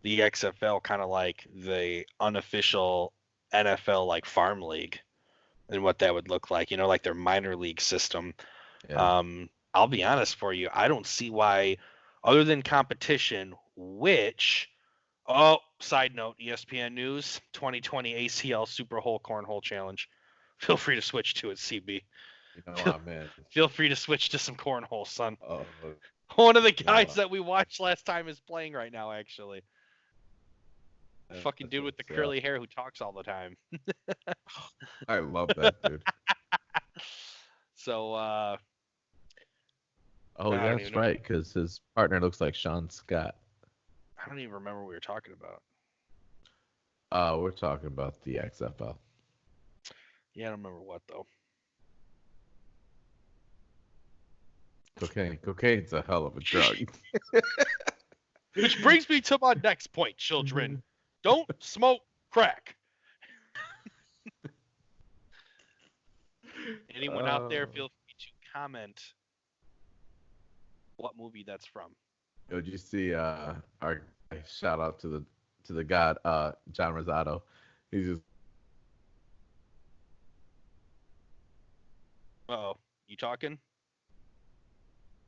the XFL kind of like the unofficial NFL like farm league and what that would look like, like their minor league system. Yeah. I'll be honest for you, I don't see why, other than competition, side note, ESPN News, 2020 ACL Super Hole Cornhole Challenge. Feel free to switch to it, CB. I'm in. Feel free to switch to some cornhole, son. Oh, One of the guys that we watched last time is playing right now, actually. Fucking dude with the curly hair who talks all the time. I love that dude. So, oh, that's right, because his partner looks like Sean Scott. I don't even remember what we were talking about. We're talking about the XFL. Yeah, I don't remember what though. Cocaine. Cocaine's a hell of a drug. Which brings me to my next point, children. Don't smoke crack. Anyone out there, feel free to comment what movie that's from. Did you see our shout out to the god John Rosado? He's just. Uh-oh, you talking?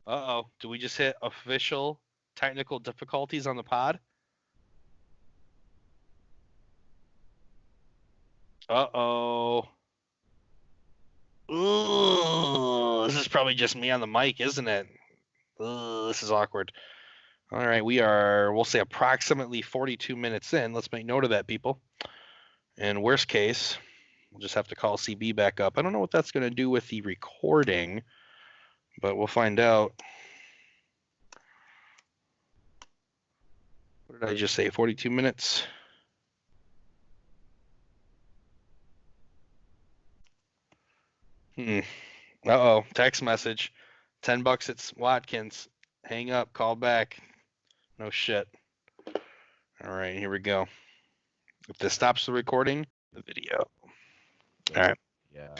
Uh-oh, do we just hit official technical difficulties on the pod? Uh-oh. Ooh, this is probably just me on the mic, isn't it? Ooh, this is awkward. All right, we'll say approximately 42 minutes in. Let's make note of that, people. And worst case, we'll just have to call CB back up. I don't know what that's going to do with the recording, but we'll find out. What did I just say? 42 minutes? Uh-oh, text message. $10 at Watkins. Hang up, call back. No shit. All right, here we go. If this stops the recording, the video. All right. Yeah,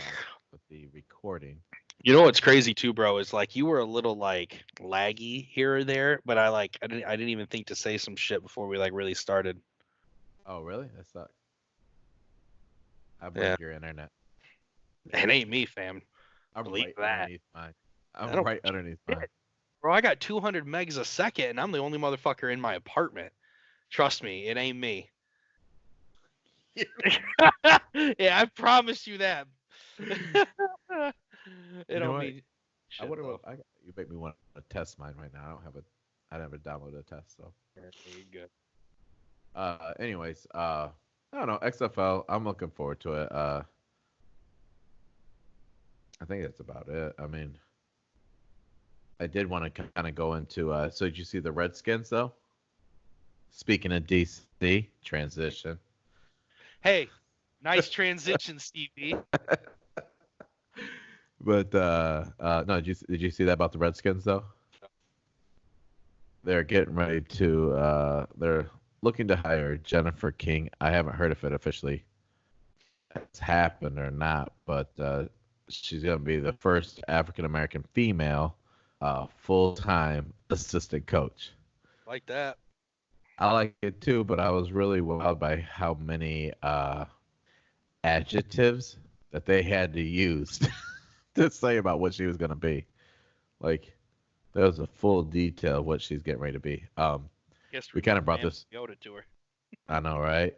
with the recording. You know what's crazy too, bro, is like you were a little like laggy here or there, but I didn't even think to say some shit before we like really started. Oh, really? That sucks. I blame your internet. It ain't me, fam. I'm Believe right that. underneath mine. I'm right underneath mine. Bro, I got 200 megs a second, and I'm the only motherfucker in my apartment. Trust me, it ain't me. Yeah, I promise you that. It'll be. I wonder what you make me want to test mine right now. I never downloaded a test, so. Very good. Anyways, I don't know, XFL. I'm looking forward to it. I think that's about it. I mean, I did want to kind of go into. So did you see the Redskins though? Speaking of DC, transition. Hey, nice transition, Stevie. But no, did you see that about the Redskins though? They're getting ready to. They're looking to hire Jennifer King. I haven't heard if it officially has happened or not, but she's going to be the first African American female full-time assistant coach. Like that. I like it too, but I was really wowed by how many adjectives that they had to use to say about what she was going to be. Like, there was a full detail of what she's getting ready to be. Guess we kind of brought man this. Yoda to her. I know, right?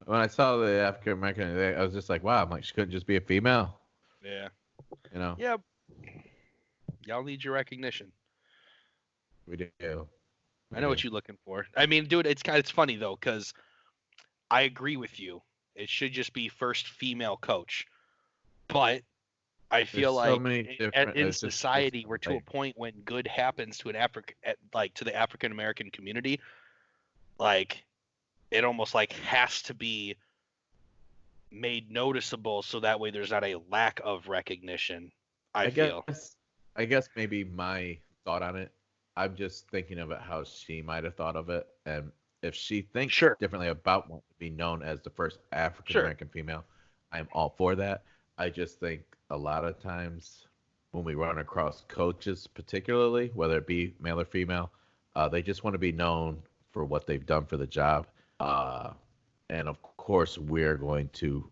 When I saw the African American, I was just like, wow. I'm like, she couldn't just be a female, Yeah. you know? Yeah. Y'all need your recognition. We do. I know what you're looking for. I mean, dude, it's funny though, because I agree with you. It should just be first female coach. But I feel There's so like many different. in It's just society, we're to a like, point when good happens to to the African American community, like it almost like has to be made noticeable so that way there's not a lack of recognition. I feel. I guess maybe my thought on it. I'm just thinking about how she might have thought of it, and if she thinks Sure. differently about wanting to be known as the first African Sure. American female, I'm all for that. I just think a lot of times when we run across coaches, particularly whether it be male or female, they just want to be known for what they've done for the job, and of course we're going to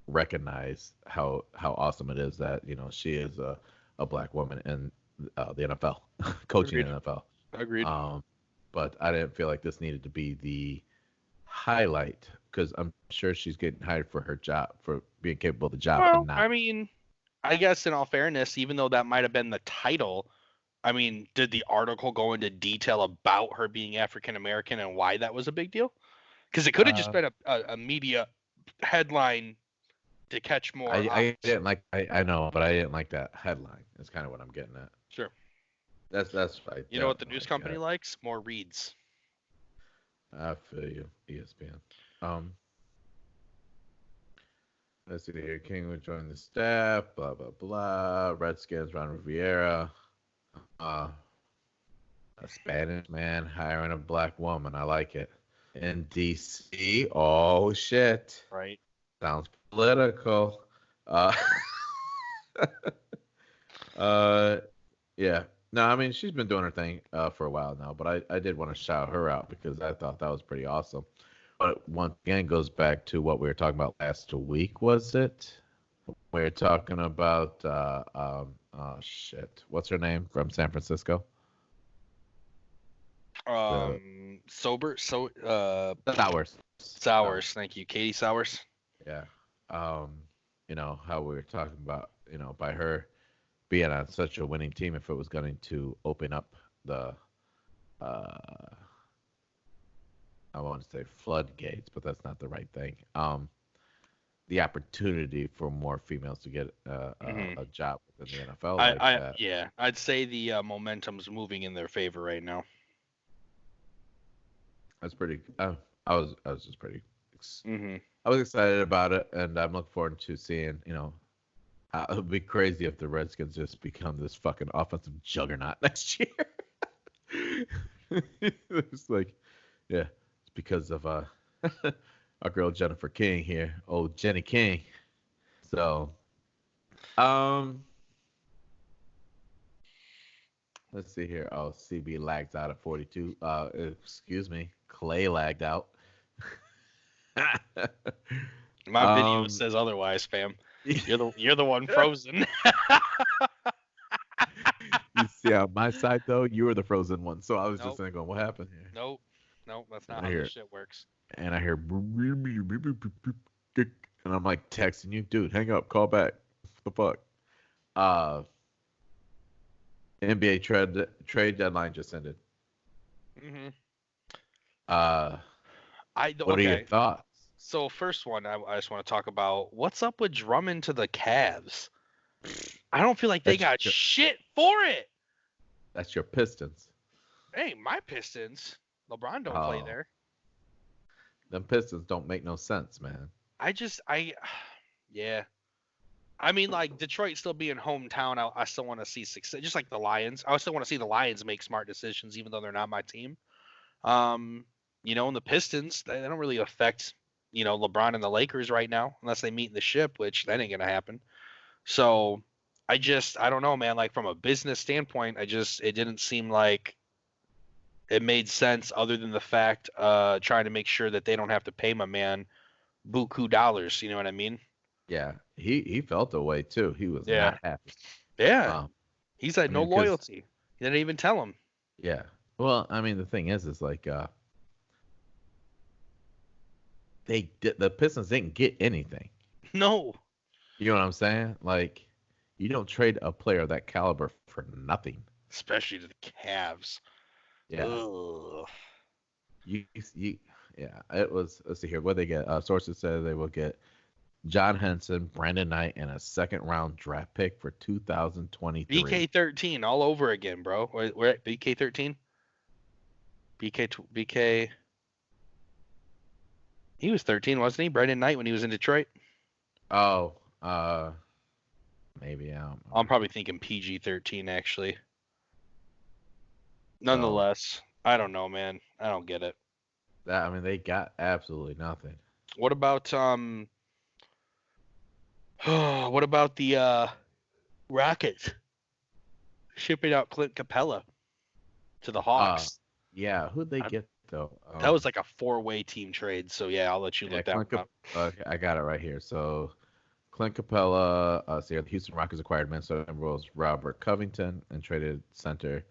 recognize how awesome it is that she is a black woman in the NFL, coaching Agreed. in the NFL. Agreed. But I didn't feel like this needed to be the highlight because I'm sure she's getting hired for her job, for being capable of the job, Well, and not. I mean, I guess in all fairness, even though that might have been the title, I mean, did the article go into detail about her being African American and why that was a big deal? Because it could have just been a media headline to catch more eyes. I didn't like. I know, but I didn't like that headline. That's kind of what I'm getting at. Sure. That's right. You know what the news company likes? More reads. I feel you, ESPN. Let's see here. King would join the staff. Blah blah blah. Redskins. Ron Rivera. A Spanish man hiring a black woman. I like it. In DC. Oh shit. Right. Sounds political. Yeah. No, I mean she's been doing her thing for a while now, but I did want to shout her out because I thought that was pretty awesome. But once again, goes back to what we were talking about last week. Was it? We were talking about shit. What's her name from San Francisco? Sowers. Sowers. Thank you, Katie Sowers. Yeah. How we were talking about, by her being on such a winning team, if it was going to open up the, I want to say floodgates, but that's not the right thing. The opportunity for more females to get a job within the NFL. Yeah, I'd say the momentum's moving in their favor right now. That's pretty. I was just pretty. Mm-hmm. I was excited about it, and I'm looking forward to seeing. It would be crazy if the Redskins just become this fucking offensive juggernaut next year. It's like, yeah, it's because of our girl Jennifer King here, old Jenny King. So, let's see here. Oh, CB lagged out at 42. Excuse me, Clay lagged out. My video says otherwise, fam. You're the one frozen. You see on my side though, you were the frozen one. So I was just thinking, what happened here? Nope, that's not how this shit works. And I hear, and I'm like texting you, dude, hang up, call back. What the fuck? NBA trade deadline just ended. Mm-hmm. What are your thoughts? So first one, I just want to talk about what's up with Drummond to the Cavs. I don't feel like they got shit for it. That's your Pistons. Hey, my Pistons. LeBron don't play there. Them Pistons don't make no sense, man. Yeah. I mean, like Detroit still being hometown, I still want to see success. Just like the Lions, I still want to see the Lions make smart decisions, even though they're not my team. And the Pistons, they don't really affect, LeBron and the Lakers right now, unless they meet in the ship, which that ain't gonna happen. So I don't know, man. Like from a business standpoint, it didn't seem like it made sense, other than the fact trying to make sure that they don't have to pay my man buku dollars. You know what I mean? Yeah, he felt the way too. He was not happy. Yeah, he's had no loyalty. They didn't even tell him. Yeah. Well, I mean, the thing is like the Pistons didn't get anything. No. You know what I'm saying? Like, you don't trade a player of that caliber for nothing. Especially to the Cavs. Yeah. Ugh. You yeah. It was. Let's see here. What they get? Sources said they will get John Henson, Brandon Knight, and a second-round draft pick for 2023. BK13 all over again, bro. We're at BK13. BK. He was 13, wasn't he? Brandon Knight when he was in Detroit. Oh, maybe I don't know. I'm probably thinking PG13 actually. So, Nonetheless, I don't know, man. I don't get it. I mean, they got absolutely nothing. What about what about the Rockets shipping out Clint Capella to the Hawks? Yeah, who'd they get though? That was like a 4-way team trade. So yeah, I'll let you look that one up. I got it right here. So Clint Capella, the Houston Rockets acquired Minnesota Timberwolves Robert Covington and traded center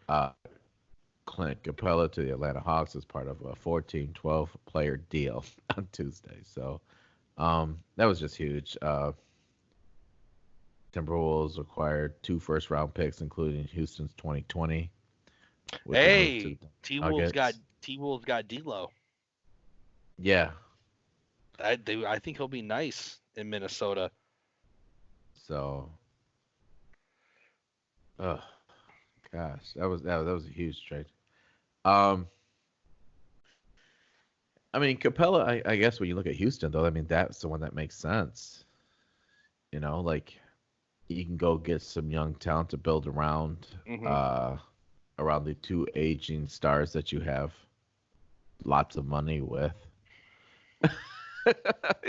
Clint Capella to the Atlanta Hawks as part of a 14, 12-player deal on Tuesday. So that was just huge. Timberwolves acquired 2 first-round picks, including Houston's 2020. Hey, T-Wolves got D'Lo. Yeah. I think he'll be nice in Minnesota. So, gosh, that was a huge trade. I mean, Capella, I guess when you look at Houston, though, I mean, that's the one that makes sense. You know, like, you can go get some young talent to build around, around the 2 aging stars that you have lots of money with.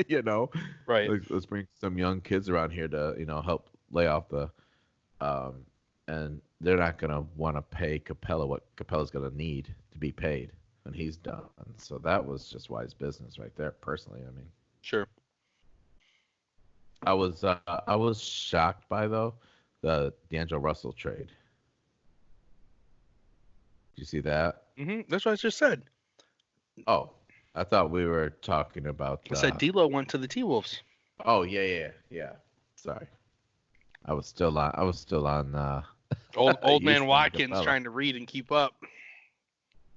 You know, right? Let's bring some young kids around here to help lay off the, and they're not gonna want to pay Capella what Capella's gonna need to be paid when he's done. So that was just wise business right there. Personally, I mean, sure. I was shocked by though the D'Angelo Russell trade. Did you see that? That's what I just said. Oh, I thought we were talking about. I said D'Lo went to the T-Wolves. Oh yeah. Sorry, I was still on. Old man Watkins trying to read and keep up.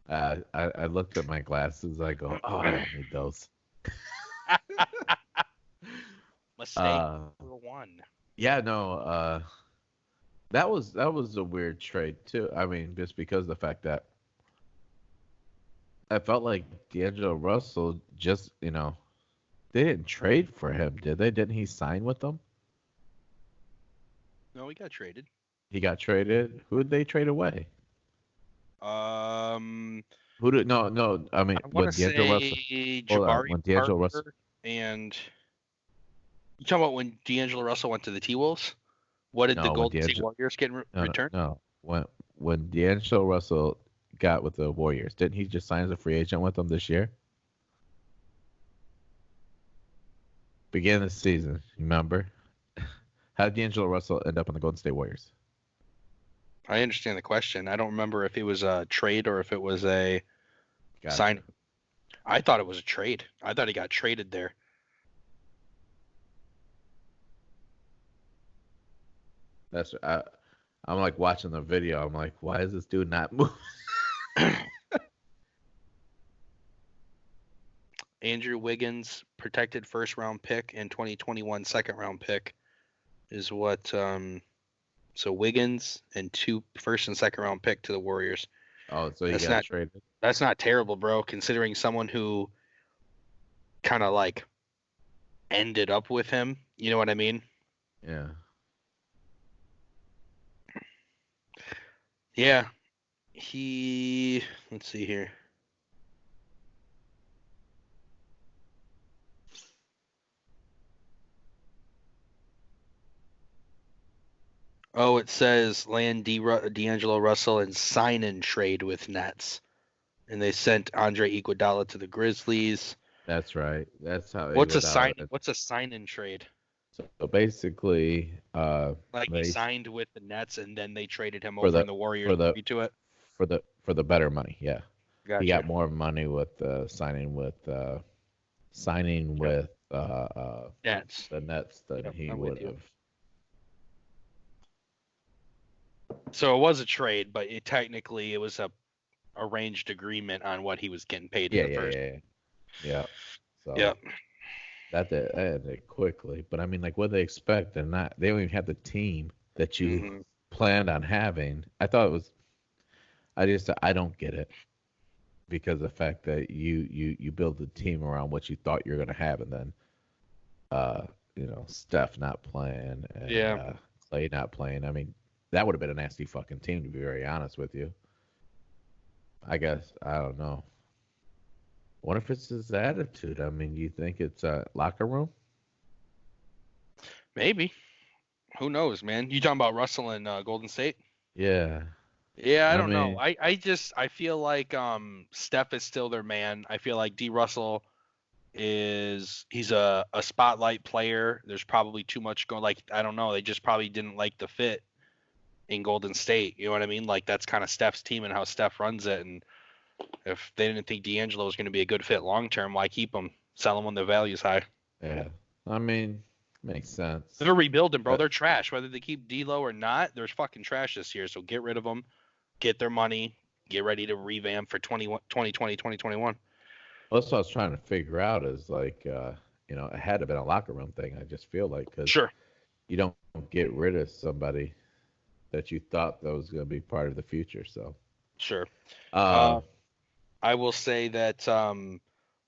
I looked at my glasses. I go, oh, I don't need those. Mistake number 1. Yeah, no. That was a weird trade too. I mean, just because of the fact that I felt like D'Angelo Russell just, they didn't trade for him, did they? Didn't he sign with them? No, he got traded. He got traded. Who did they trade away? Who did? No. I mean, when D'Angelo Russell. Jabari Parker and you talking about when D'Angelo Russell went to the T-Wolves? What did the Golden State Warriors get returned? No. When D'Angelo Russell got with the Warriors, didn't he just sign as a free agent with them this year? Beginning of the season, remember? How did D'Angelo Russell end up on the Golden State Warriors? I understand the question. I don't remember if it was a trade or if it was a sign. I thought it was a trade. I thought he got traded there. I'm like watching the video. I'm like, why is this dude not moving? Andrew Wiggins, protected first-round pick and 2021 second-round pick is what. So Wiggins and 2 first and second-round pick to the Warriors. Oh, so he got traded. That's not terrible, bro, considering someone who kind of like ended up with him. You know what I mean? Yeah. Yeah. Let's see here. Oh, it says land D'Angelo Russell and sign and trade with Nets. And they sent Andre Iguodala to the Grizzlies. That's right. That's how. What's a sign and trade? So basically, Like he they signed with the Nets and then they traded him for over the and the Warriors for the agreed to it. for the better money. Yeah, he got Gotcha. more money with signing Yep. with Nets. the Nets than Yep, he I'm with would you. have. So it was a trade, but it was a arranged agreement on what he was getting paid in Yeah, the yeah, first. yeah, yeah. So Yep. that ended quickly. But I mean, like, what they expect? They don't even have the team that you Hmm. planned on having. I thought it was. I don't get it because of the fact that you build the team around what you thought you're gonna have, and then uh, Steph not playing and Yeah. Clay not playing. I mean, that would have been a nasty fucking team to be very honest with you. I guess I don't know. What if it's his attitude? I mean, you think it's a locker room? Maybe. Who knows, man? You talking about Russell and Golden State? Yeah. Yeah, I I don't know. mean, I feel like Steph is still their man. I feel like D Russell he's a spotlight player. There's probably too much going, like, I don't know, they just probably didn't like the fit in Golden State. You know what I mean? Like that's kind of Steph's team and how Steph runs it. And if they didn't think D'Angelo was going to be a good fit long term, why keep him? Sell him when the value's high. yeah. I mean, makes sense. They're rebuilding, bro. But They're trash. Whether they keep D'Lo or not, they're fucking trash this year. So get rid of them, get their money, get ready to revamp for 2020, 2021. that's what I was trying to figure out is like, it had to have been a locker room thing. I just feel like because Sure, you don't get rid of somebody that you thought that was going to be part of the future. So, sure. uh, Uh, I will say that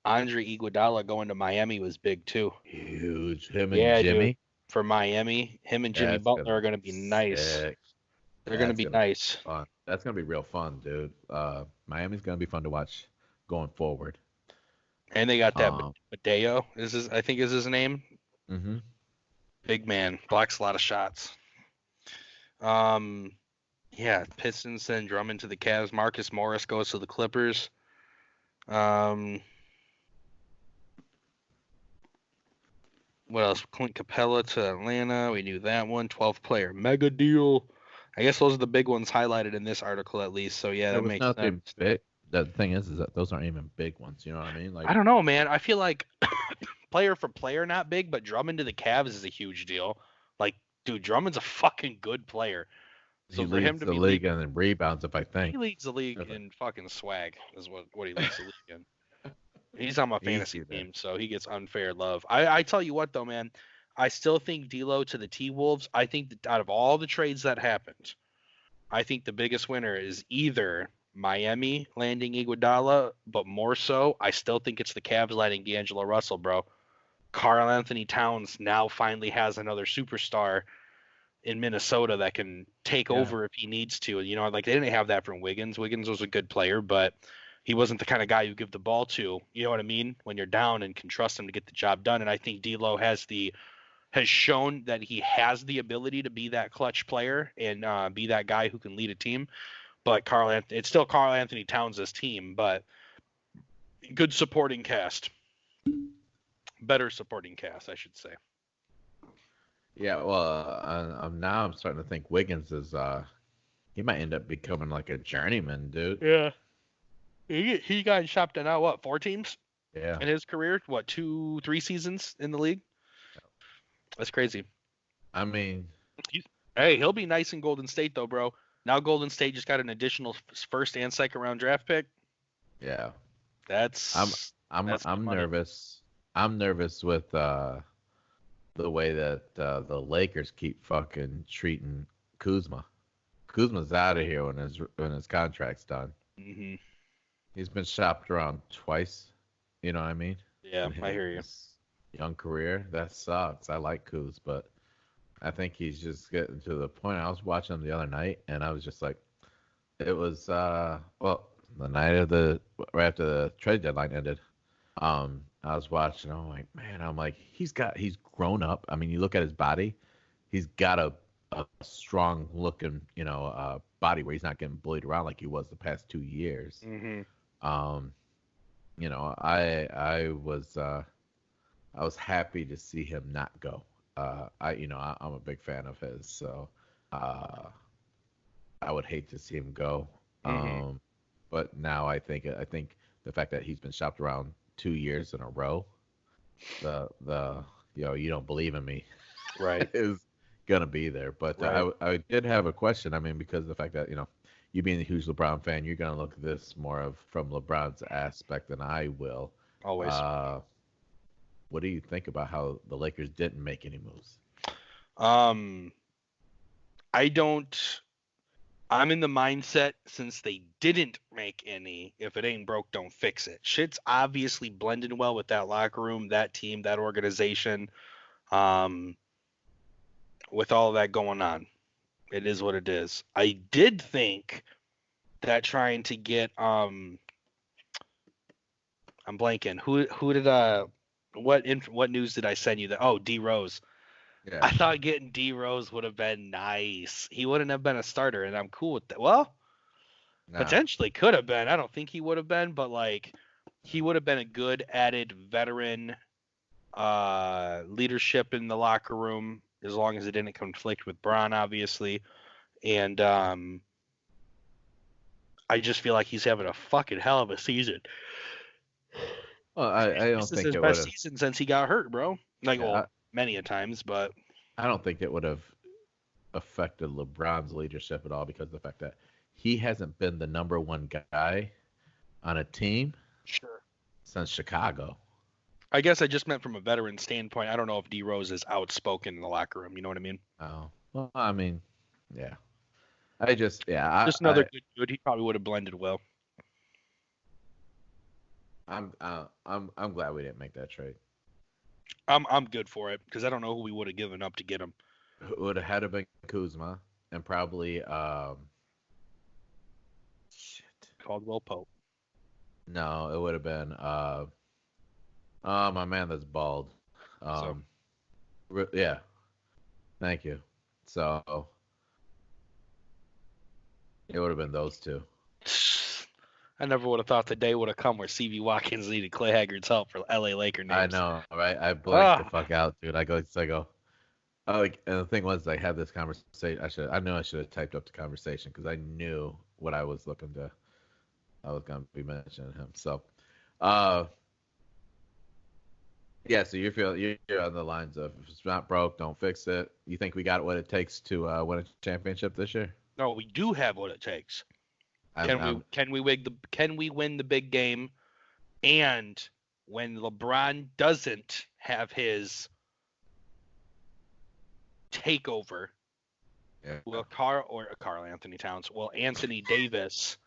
Andre Iguodala going to Miami was big too. huge. Him and Yeah, dude. Jimmy. For Miami, him and Jimmy That's gonna Butler are be going to be nice. sick. They're going to That's be gonna be nice. fun. That's gonna be real fun, dude. Miami's gonna be fun to watch going forward. And they got that Um, Badeo I think is his name. hmm Big man, blocks a lot of shots. Um, yeah, Pistons send Drummond to the Cavs. Marcus Morris goes to the Clippers. Um, what else? Clint Capella to Atlanta. We knew that one. 12-player mega deal. I guess those are the big ones highlighted in this article, at least. So yeah, there that was makes sense. nothing big. The thing is that those aren't even big ones. You know what I mean? I Like, don't know, man. I feel like player for player, not big, but Drummond to the Cavs is a huge deal. Like, dude, Drummond's a fucking good player. he So for him leads to the be league leaving, in rebounds, if I he think. leads the league If I- in fucking swag, is what he leads the league in. He's on my fantasy Easy then. team, so he gets unfair love. I tell you what though, man, I still think D'Lo to the T Wolves. I think that out of all the trades that happened, I think the biggest winner is either Miami landing Iguodala, but more so, I still think it's the Cavs landing D'Angelo Russell, bro. Karl Anthony Towns now finally has another superstar in Minnesota that can take Yeah. over if he needs to. You know, like they didn't have that from Wiggins. Wiggins was a good player, but he wasn't the kind of guy you give the ball to. You know what I mean? When you're down and can trust him to get the job done. And I think D'Lo has shown that he has the ability to be that clutch player and be that guy who can lead a team. But it's still Karl Anthony Towns' team, but good supporting cast, better supporting cast, I should say. Yeah. Well, now I'm starting to think Wiggins is he might end up becoming like a journeyman, dude. Yeah, he got shopped out what 4 teams Yeah. in his career? What 2, 3 seasons in the league? That's crazy. I mean, Hey, he'll be nice in Golden State though, bro. Now Golden State just got an additional first and second round draft pick. yeah. I'm That's that's good I'm money. nervous. I'm nervous with the way that the Lakers keep fucking treating Kuzma. Kuzma's out of here when his contract's done. Hmm. He's been shopped around twice. You know what I mean? Yeah, In I hear you. his young career, that sucks. I like Kuz, but I think he's just getting to the point. I was watching him the other night, and I was just like, it was the night of the right after the trade deadline ended. I was watching. I'm like, man, he's grown up. I mean, you look at his body, he's got a strong looking, body where he's not getting bullied around like he was the past 2 years. Hmm. Um, I was happy to see him not go. I'm a big fan of his, so uh, I would hate to see him go. Hmm. But now I think the fact that he's been shopped around 2 years in a row, the you don't believe in me Right. is gonna be there. But Right. I did have a question. I mean, because of the fact that you being a huge LeBron fan, you're gonna look at this more of from LeBron's aspect than I will. Always. Uh, what do you think about how the Lakers didn't make any moves? Um, I don't. I'm in the mindset since they didn't make any, if it ain't broke, don't fix it. Shit's obviously blended well with that locker room, that team, that organization. Um, with all of that going on, it is what it is. I did think that trying to get I'm blanking. Who did what news did I send you that? Oh, D Rose. Yeah. I thought getting D Rose would have been nice. He wouldn't have been a starter, and I'm cool with that. Well, Nah. potentially could have been. I don't think he would have been, but like he would have been a good added veteran leadership in the locker room as long as it didn't conflict with Braun, obviously. And I just feel like he's having a fucking hell of a season. Well, I This don't is think his it would best have. season since he got hurt, bro. Like, Yeah, well, many a times, but I don't think it would have affected LeBron's leadership at all because of the fact that he hasn't been the number one guy on a team sure. since Chicago. I guess I just meant from a veteran standpoint. I don't know if D Rose is outspoken in the locker room. You know what I mean? Oh, well, I mean, yeah. Just another good dude. He probably would have blended well. I'm glad we didn't make that trade. I'm good for it because I don't know who we would have given up to get him. It would have had to been Kuzma and probably shit. Caldwell Pope. No, it would have been oh my man that's bald. So Um yeah, thank you. So it would have been those two. I never would have thought the day would have come where CV Watkins needed Clay Haggard's help for LA Laker I names. know, right? I blanked the Ah, fuck out, dude. I go, oh, like, and the thing was, I had this conversation. I knew I should have typed up the conversation because I knew what I was looking to. I was gonna be mentioning him. So, uh, yeah. So you're on the lines of if it's not broke, don't fix it. You think we got what it takes to win a championship this year? no, we do have what it takes. I'm, I'm Can we win the big game? And when LeBron doesn't have his takeover, yeah. will Carl Anthony Towns, will Anthony Davis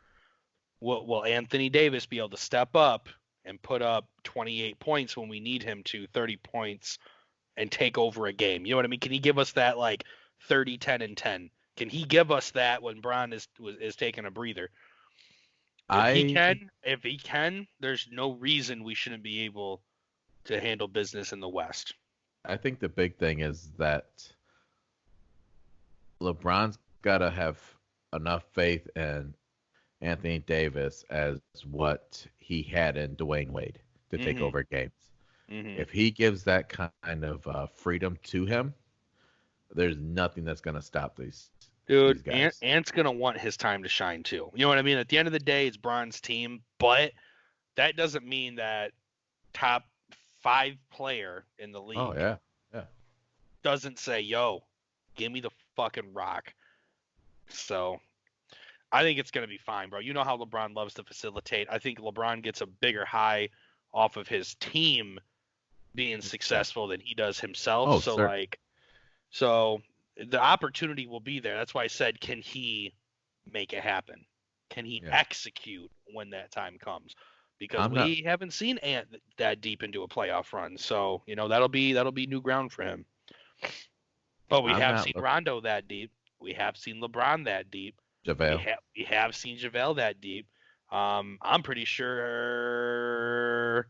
be able to step up and put up 28 points when we need him to, 30 points and take over a game? You know what I mean? Can he give us that like 30, 10, and 10? Can he give us that when Bron is taking a breather? I If he can, there's no reason we shouldn't be able to handle business in the West. I think the big thing is that LeBron's got to have enough faith in Anthony Davis as what he had in Dwayne Wade to take Mm-hmm. over games. Mm-hmm. If he gives that kind of freedom to him, there's nothing that's going to stop these Dude, guys. Ant's gonna want his time to shine too. You know what I mean? At the end of the day, it's Bron's team, but that doesn't mean that top 5 player in the Oh league yeah, yeah. doesn't say, "Yo, give me the fucking rock." So I think it's gonna be fine, bro. You know how LeBron loves to facilitate. I think LeBron gets a bigger high off of his team being successful than he does himself. Oh, So sir. like, so the opportunity will be there. That's why I said, can he make it happen? Can he Yeah. execute when that time comes? Because I'm not. we haven't seen Ant that deep into a playoff run. So, that'll be new ground for him. But we I'm have not seen looking. Rondo that deep. We have seen LeBron that deep. We JaVale. have we have seen JaVale that deep. I'm pretty sure.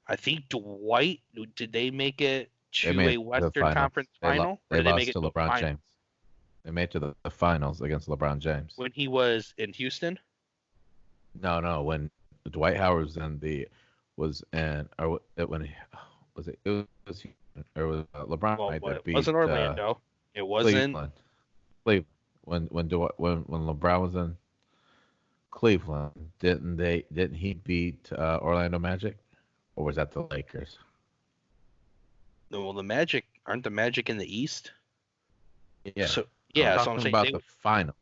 I think Dwight. Did they make it They to made a it to the Western finals. Conference final, or They did they make lost it to to a LeBron final James. They made it to the finals against LeBron James. when he was in Houston? No, no. When Dwight Howard was in or when was it? It was or was LeBron Well, right that it wasn't beat Orlando. It wasn't. Cleveland. Cleveland. When LeBron was in Cleveland, didn't he beat Orlando Magic, or was that the Lakers? Well, the Magic aren't the Magic in the East. Yeah. So I'm yeah, so I'm talking saying about the final.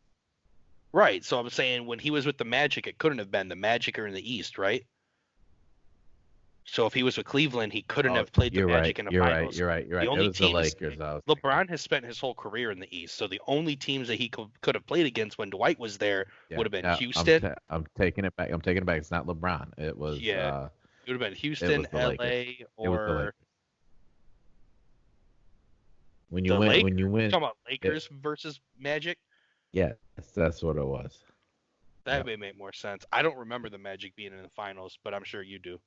right. So I'm saying when he was with the Magic, it couldn't have been the Magic are in the East, right? So if he was with Cleveland, he couldn't Oh, have played the you're right. Magic in the You're right. finals. You're right. You're The right. It only was the teams Lakers. I was thinking. LeBron has spent his whole career in the East, so the only teams that he could have played against when Dwight was there would have been Yeah, Houston. I'm taking it back. I'm taking it back. It's not LeBron. It was Yeah, it would have been it Houston, was the LA, Lakers. It was the or Lakers. When you the win, Lakers. when you You're win, talking about Lakers versus Magic? yes, that's what it was. That Yeah. may make more sense. I don't remember the Magic being in the finals, but I'm sure you do.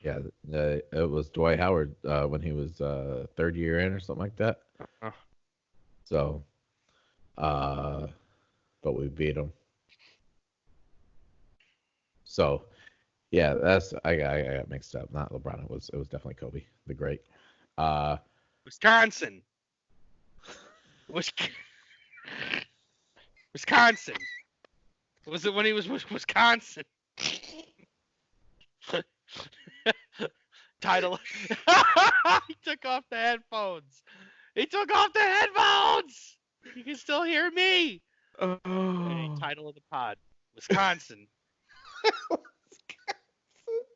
Yeah, it was Dwight Howard when he was third year in or something like that. Uh, So, but we beat him. So, yeah, that's I got mixed up. Not LeBron. It was definitely Kobe, the great. Wisconsin. Wisconsin. Was it when he was with Wisconsin? Title. He took off the headphones. He took off the headphones. You can still hear me. Okay, title of the pod: Wisconsin.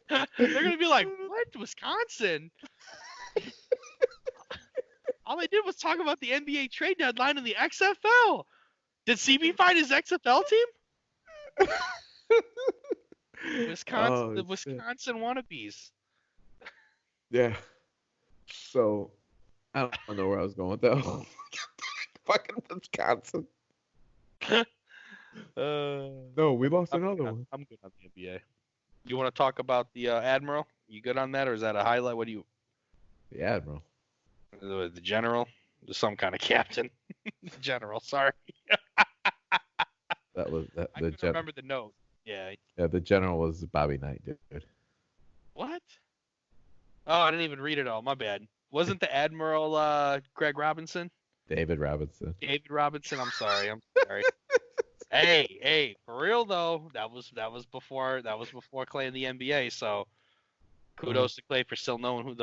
They're gonna be like, "What? Wisconsin?" All they did was talk about the NBA trade deadline and the XFL. Did CB find his XFL team? Wisconsin, the Wisconsin wannabes. Yeah. So, I don't know where I was going with that. Fucking Wisconsin. No, we lost another one. I'm good on the NBA. You want to talk about the Admiral? You good on that, or is that a highlight? What do you? The Admiral. The General? Some kind of captain. General, sorry. That was that. I couldn't remember the note. Yeah. Yeah, the General was Bobby Knight, dude. What? Oh, I didn't even read it all. My bad. Wasn't the Admiral Greg Robinson? David Robinson. David Robinson. I'm sorry. Hey, for real though, that was before Clay in the NBA. So kudos to Clay for still knowing who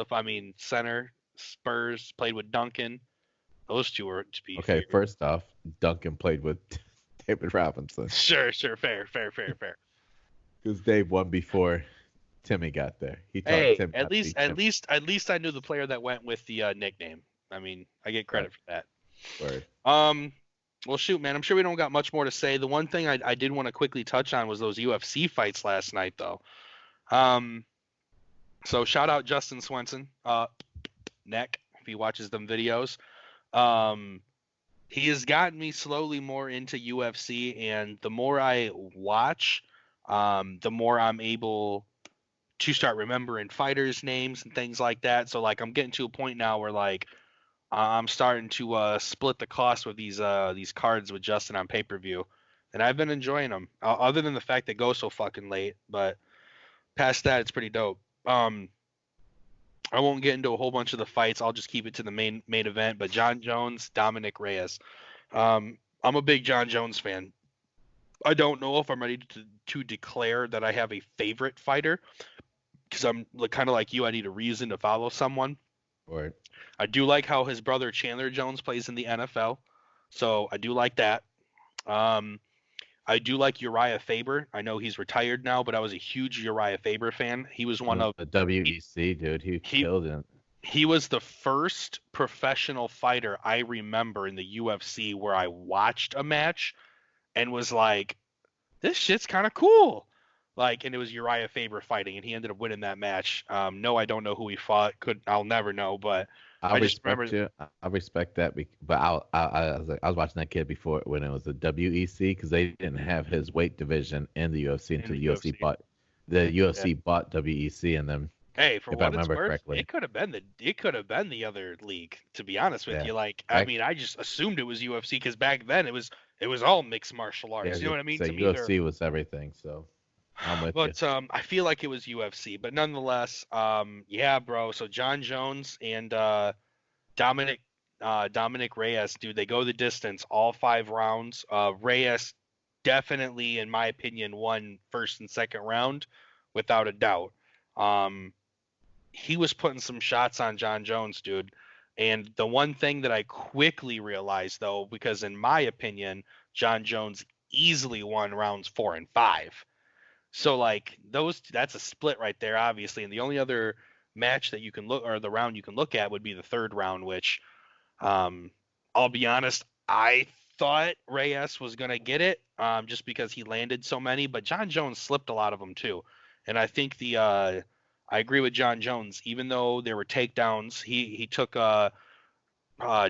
center, Spurs, played with Duncan. Those two were to be okay. First off, Duncan played with David Robinson. Sure, fair. Because Dave won before Timmy got there. At least I knew the player that went with the nickname. I mean, I get credit for that. Word. Well, shoot, man. I'm sure we don't got much more to say. The one thing I did want to quickly touch on was those UFC fights last night, though. So shout out Justin Swenson, Neck, if he watches them videos. He has gotten me slowly more into UFC, and the more I watch, the more I'm able to start remembering fighters' names and things like that. So, like, I'm getting to a point now where, like, I'm starting to split the cost with these cards with Justin on pay-per-view, and I've been enjoying them. Other than the fact they go so fucking late, but past that, it's pretty dope. I won't get into a whole bunch of the fights. I'll just keep it to the main event. But John Jones, Dominic Reyes. I'm a big John Jones fan. I don't know if I'm ready to declare that I have a favorite fighter, because I'm kind of like you. I need a reason to follow someone. Word. I do like how his brother Chandler Jones plays in the NFL, so I do like that. I do like Uriah Faber. I know he's retired now, but I was a huge Uriah Faber fan. He was one of the WEC, dude. He killed it. He was the first professional fighter I remember in the UFC where I watched a match and was like, this shit's kind of cool. Like, and it was Uriah Faber fighting, and he ended up winning that match. No, I don't know who he fought. I'll never know, but I just remember. I respect that, but I was watching that kid before when it was the WEC, because they didn't have his weight division in the UFC until the UFC bought bought WEC, and then for what it's worth, correctly, it could have been the other league. To be honest with you, like I mean, I just assumed it was UFC because back then it was all mixed martial arts. You know what I mean? So to UFC was everything. So I'm with you. But I feel like it was UFC. But nonetheless, yeah, bro. So John Jones and Dominic Dominic Reyes, dude, they go the distance all 5 rounds. Reyes definitely, in my opinion, won first and second round without a doubt. Um, he was putting some shots on John Jones, dude. And the one thing that I quickly realized, though, because in my opinion, John Jones easily won rounds 4 and 5. So like that's a split right there, obviously. And the only other match that you can look, or the round you can look at, would be the third round, which um, I'll be honest, I thought Reyes was gonna get it, just because he landed so many, but John Jones slipped a lot of them too. And I think I agree with John Jones. Even though there were takedowns, he took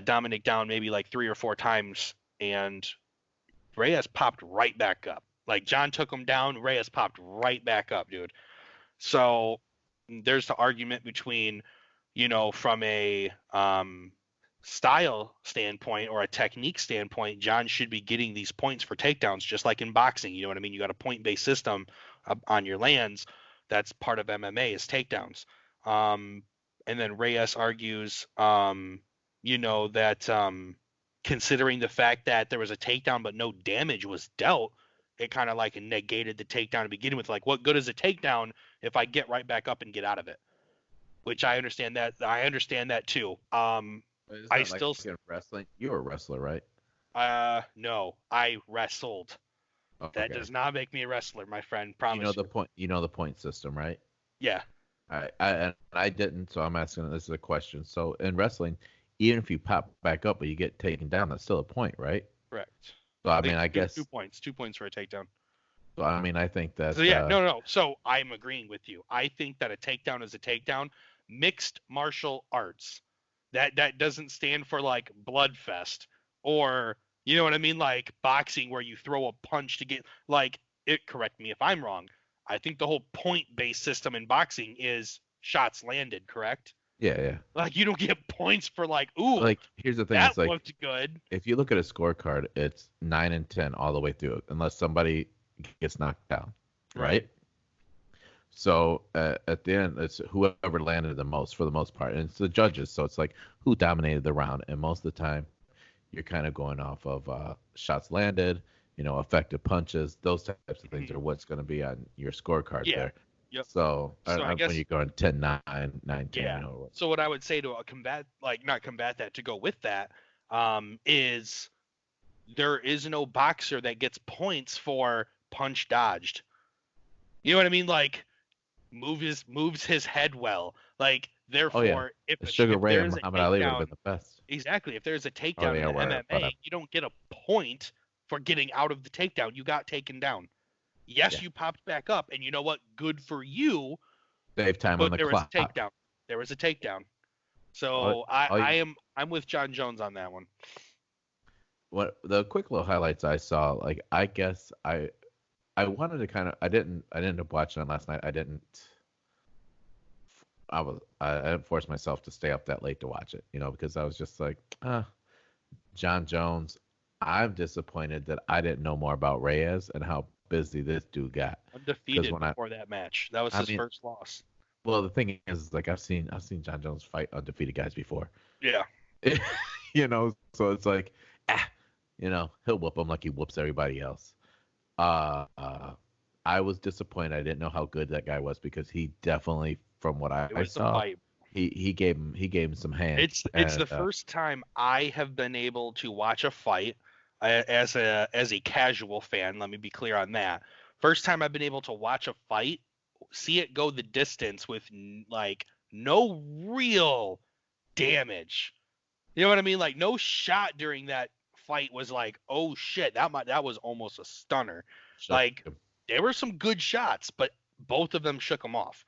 Dominic down maybe like 3 or 4 times, and Reyes popped right back up. Like John took him down, Reyes popped right back up, dude. So there's the argument between, from a style standpoint or a technique standpoint, John should be getting these points for takedowns, just like in boxing. You know what I mean? You got a point-based system on your lands. That's part of MMA is takedowns. And then Reyes argues, that considering the fact that there was a takedown but no damage was dealt, it kind of like negated the takedown to begin with. Like, what good is a takedown if I get right back up and get out of it? Which I understand that. I understand that too. It's I not like still, in wrestling. You're a wrestler, right? no, I wrestled. Oh, That okay. does not make me a wrestler, my friend. You know Promise the you. point. You know the point system, right? Yeah, And I didn't, so I'm asking. This is a question. So in wrestling, even if you pop back up but you get taken down, that's still a point, right? correct. So I I mean, think I two guess. points, 2 points for a takedown. So I mean, I think So that. yeah, no, no, no. So I'm agreeing with you. I think that a takedown is a takedown. Mixed martial arts. That doesn't stand for like bloodfest, or you know what I mean, like boxing where you throw a punch to get like it. Correct me if I'm wrong. I think the whole point-based system in boxing is shots landed. Correct? Yeah, yeah. Like you don't get points for like, ooh, Like here's the thing. that It's like looked good. if you look at a scorecard, it's 9 and 10 all the way through, unless somebody gets knocked down, Right. right? So at the end, it's whoever landed the most for the most part, and it's the judges. So it's like who dominated the round, and most of the time, you're kind of going off of shots landed, effective punches, those types of things are what's going to be on your scorecard Yeah. there. Yep. So So I when guess you're going 10-9, 9-10, yeah. what. So what I would say to combat, like not combat that, to go with that, is there is no boxer that gets points for punch dodged. You know what I mean? Like moves his head well. Like Oh yeah, therefore, Sugar if Ray and there's a Muhammad Ali would have takedown, been the best. exactly. If there's a Oh takedown in yeah, the whatever. MMA, you don't get a point for getting out of the takedown. You got taken down. Yes, Yeah, you popped back up, and you know what? Good for you. save time on But the there was a clock. takedown. There was a takedown. All, So all you, I'm with John Jones on that one. what the quick little highlights I saw, like I guess I wanted to kind of I didn't end up watching it last night. I didn't force myself to stay up that late to watch it, because I was just like, John Jones. I'm disappointed that I didn't know more about Reyes and how busy this dude got. Because Undefeated before that match. That was I his mean, first loss. well, the thing is, like I've seen John Jones fight undefeated guys before. Yeah. So it's like, he'll whoop him like he whoops everybody else. Uh, uh, I was disappointed. I didn't know how good that guy was because he definitely, from what It I was the saw, fight. he gave him some hands. It's the And first time I have been able to watch a fight as a casual fan. Let me be clear on that. First time I've been able to watch a fight, see it go the distance with like no real damage. You know what I mean? Like no shot during that fight was like, oh shit, that was almost a stunner. shook Like him. there were some good shots, but both of them shook him off.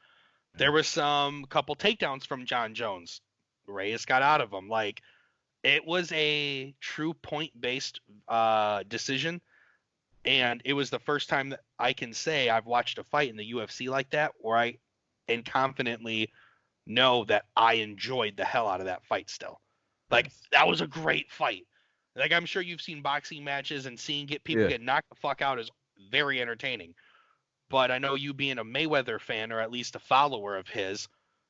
There was some couple takedowns from John Jones. Reyes got out of them. Like it was a true point based decision, and it was the first time that I can say I've watched a fight in the UFC like that where I and confidently know that I enjoyed the hell out of that fight still. Like Nice. that was a great fight. Like I'm sure you've seen boxing matches and seeing people Yeah. get knocked the fuck out is very entertaining. but I know you being a Mayweather fan, or at least a follower of his,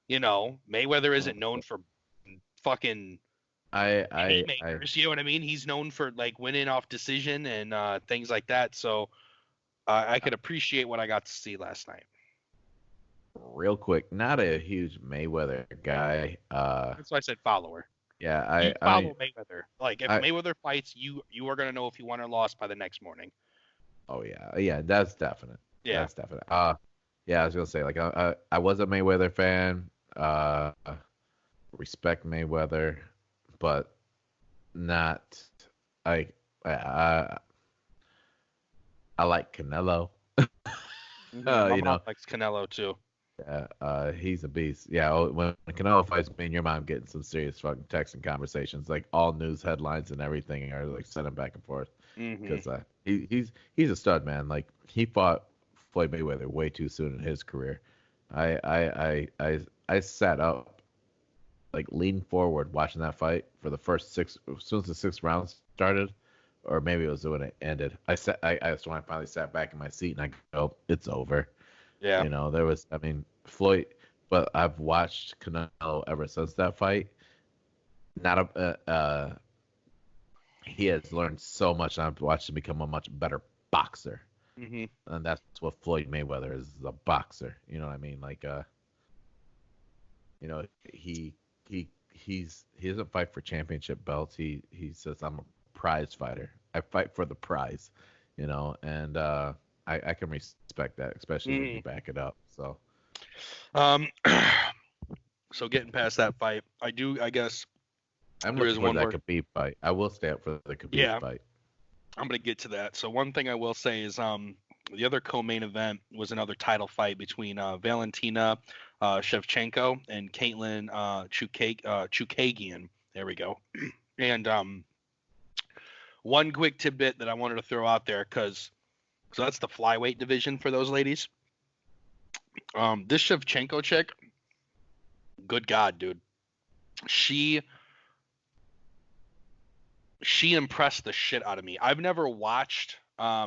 Mayweather isn't known for fucking I haymakers. You know what I mean? He's known for like winning off decision and things like that. So I could appreciate what I got to see last night. real quick, not a huge Mayweather guy. That's why I said follower. Yeah, You I follow mean, Mayweather. Like if I Mayweather fights, you are gonna know if he won or lost by the next morning. oh yeah, that's definite. Yeah. That's definite. Yeah, I was gonna say like I was a Mayweather fan. Respect Mayweather, but not I I I like Canelo. My You mom know, likes Canelo too. yeah, he's a beast. Yeah, when Canelo fights me and your mom getting some serious fucking texting conversations, like all news headlines and everything are like sending back and forth Mm-hmm. because he's a stud, man. Like he fought Floyd Mayweather way too soon in his career. I sat up like leaned forward watching that fight for the first six as soon as the sixth round started, or maybe it was when it ended. That's when I finally sat back in my seat and I go, it's over. Yeah. You know, there was, I mean, Floyd, but I've watched Canelo ever since that fight. Not he has learned so much, and I've watched him become a much better boxer. Mm-hmm. And that's what Floyd Mayweather is a boxer. You know what I mean? Like, he doesn't fight for championship belts. He says I'm a prize fighter. I fight for the prize. And I can respect that, especially when you back it up. So, so getting past that fight, I guess I'm there looking is for one that more. Khabib fight. I will stay up for the Khabib fight. I'm gonna get to that. So one thing I will say is the other co-main event was another title fight between Valentina Shevchenko and Caitlin Chukagian. There we go. And one quick tidbit that I wanted to throw out there, so that's the flyweight division for those ladies. This Shevchenko chick, good God, dude, she impressed the shit out of me. I've never watched a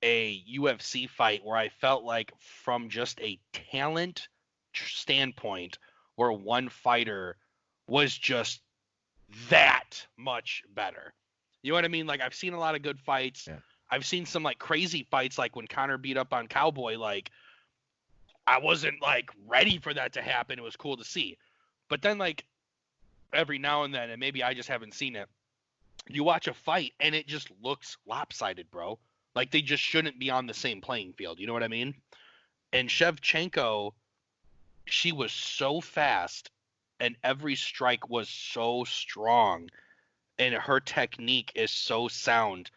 UFC fight where I felt like from just a talent standpoint where one fighter was just that much better. You know what I mean? Like I've seen a lot of good fights. Yeah. I've seen some like crazy fights, like when Conor beat up on Cowboy. Like I wasn't like ready for that to happen. It was cool to see. But then like every now and then, and maybe I just haven't seen it, you watch a fight and it just looks lopsided, bro. Like they just shouldn't be on the same playing field. You know what I mean? And Shevchenko, she was so fast and every strike was so strong and her technique is so sound.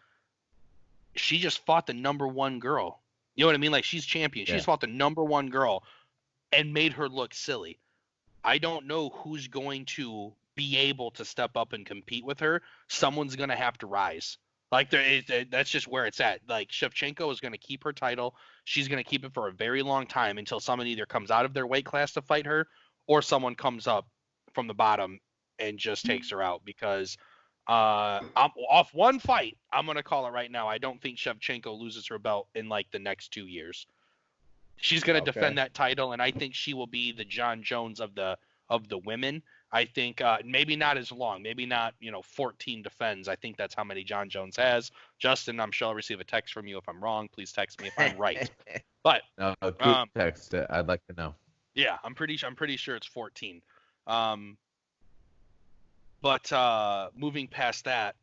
She just fought the number one girl. You know what I mean? Like she's champion. Yeah. She's fought the number one girl and made her look silly. I don't know who's going to be able to step up and compete with her. Someone's going to have to rise. Like that's just where it's at. Like Shevchenko is going to keep her title. She's going to keep it for a very long time until someone either comes out of their weight class to fight her or someone comes up from the bottom and just takes her out, because I'm off one fight. I'm going to call it right now. I don't think Shevchenko loses her belt in like the next 2 years. She's going to defend that title, and I think she will be the John Jones of the women. I think maybe not as long, maybe not 14 defends. I think that's how many John Jones has. Justin, I'm sure I'll receive a text from you if I'm wrong. Please text me if I'm right. But no, text. I'd like to know. Yeah, I'm pretty sure it's 14. But moving past that,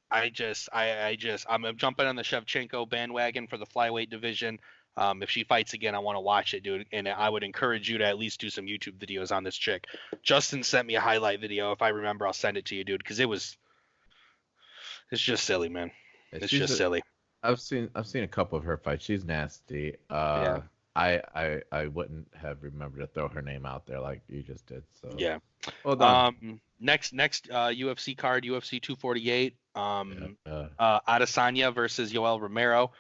I'm jumping on the Shevchenko bandwagon for the flyweight division. If she fights again, I want to watch it, dude. And I would encourage you to at least do some YouTube videos on this chick. Justin sent me a highlight video. If I remember, I'll send it to you, dude, because it's just silly, man. It's just silly. I've seen a couple of her fights. She's nasty. Yeah. I wouldn't have remembered to throw her name out there like you just did. So yeah. Well done. Next UFC card, UFC 248. Adesanya versus Yoel Romero.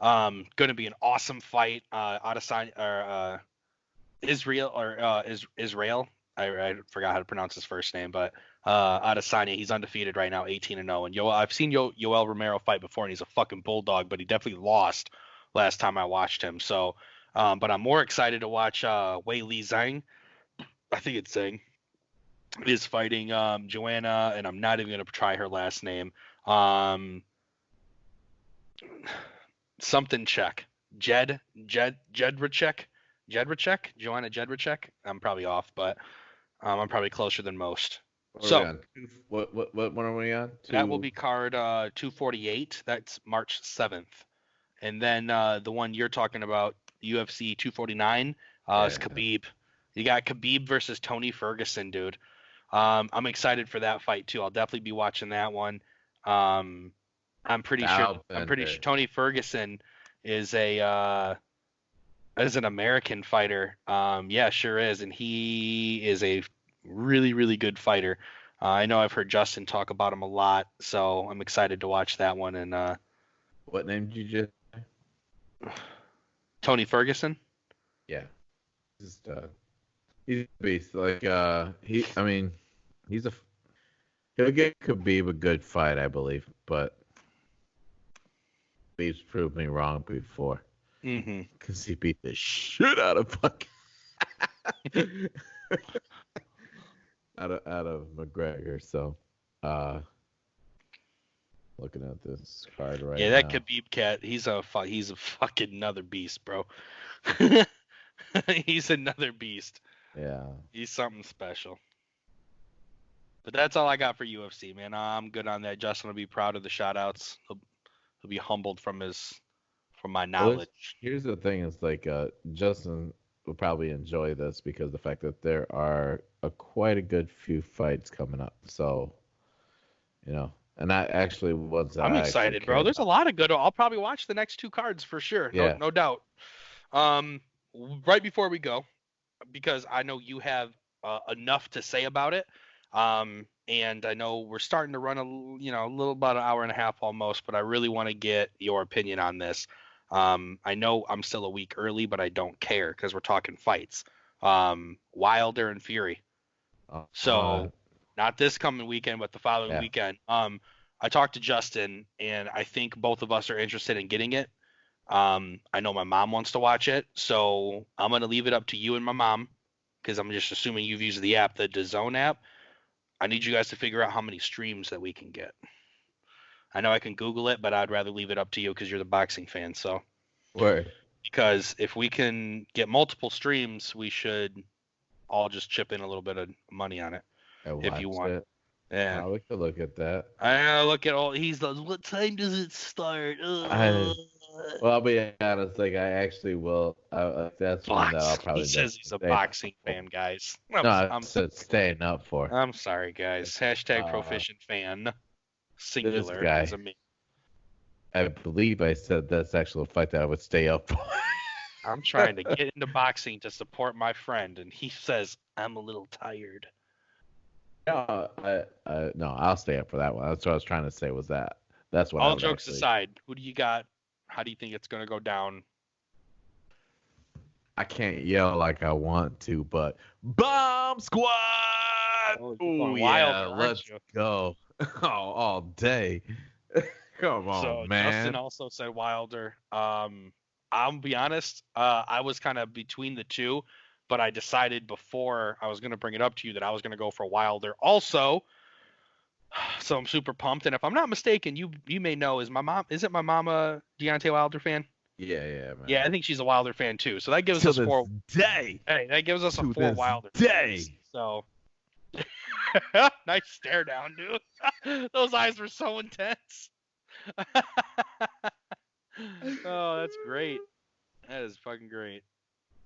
Going to be an awesome fight. Israel. I forgot how to pronounce his first name, but Adesanya, he's undefeated right now, 18-0. And I've seen Yoel Romero fight before, and he's a fucking bulldog, but he definitely lost last time I watched him. So, but I'm more excited to watch Wei Li Zhang. I think it's Zhang is fighting Joanna, and I'm not even gonna try her last name. Um, something Czech. Jedrzejczyk. Joanna Jedrzejczyk. I'm probably off, but I'm probably closer than most. What are we So on? What one are we on? that will be card 248. That's March 7th. And then the one you're talking about, UFC 249, is Yeah. Khabib. You got Khabib versus Tony Ferguson, dude. I'm excited for that fight too. I'll definitely be watching that one. Um, I'm pretty sure Stylebender. Tony Ferguson is a is an American fighter. Yeah, sure is, and he is a really really good fighter. I know I've heard Justin talk about him a lot, so I'm excited to watch that one. And What name did you just? Tony Ferguson. Yeah. Just he's a beast. Like I mean, he's a he'll get Khabib a good fight, I believe, but Khabib's proved me wrong before. Mm-hmm. Cause he beat the shit out of fucking out of McGregor. So, looking at this card right Yeah, that now. Khabib cat, he's a fucking another beast, bro. He's another beast. Yeah. He's something special. But that's all I got for UFC, man. I'm good on that. Justin will be proud of the shout outs. He'll be humbled from my Well, knowledge. here's the thing: is like Justin will probably enjoy this because the fact that there are quite a good few fights coming up. So, and I actually was I'm I actually excited, bro. care There's a about. lot of good. I'll probably watch the next two cards for sure. No, Yeah. no doubt. Um, right before we go, because I know you have enough to say about it. And I know we're starting to run a little about an hour and a half almost, but I really want to get your opinion on this. I know I'm still a week early, but I don't care because we're talking fights. Wilder and Fury. Uh, So not this coming weekend, but the following yeah. weekend. I talked to Justin, and I think both of us are interested in getting it. I know my mom wants to watch it, so I'm gonna leave it up to you and my mom, because I'm just assuming you've used the app, the DAZN app. I need you guys to figure out how many streams that we can get. I know I can Google it, but I'd rather leave it up to you because you're the boxing fan. So Word. because if we can get multiple streams, we should all just chip in a little bit of money on it I if you watched want. it. Yeah. We could look at that. I look at all. He's like, what time does it start? Well, I'll be honest. Like, I actually will. That's one that I'll Box. probably He says he's a stay up boxing for. fan, guys. No, I I'm said staying up for. I'm sorry, guys. Hashtag Uh, proficient fan. This Singular. guy. As a me. I believe I said that's actually a fight that I would stay up for. I'm trying to get into boxing to support my friend, and he says I'm a little tired. No, no, I'll stay up for that one. That's what I was trying to say. Was that? That's what I All would jokes actually. aside, who do you got? How do you think it's going to go down? I can't yell like I want to, but Bomb Squad! Oh, you're Oh going yeah, wild, aren't let's you? go. All day. Come on, So man. Justin also said Wilder. I'll be honest. I was kind of between the two, but I decided before I was going to bring it up to you that I was going to go for Wilder also. So I'm super pumped. And if I'm not mistaken, you may know, is it my mom a Deontay Wilder fan? Yeah, man. Yeah, I think she's a Wilder fan too. So that gives To us this four. day. Hey, that gives us a To four this Wilder day. fans. So nice stare down, dude. Those eyes were so intense. Oh, that's great. That is fucking great.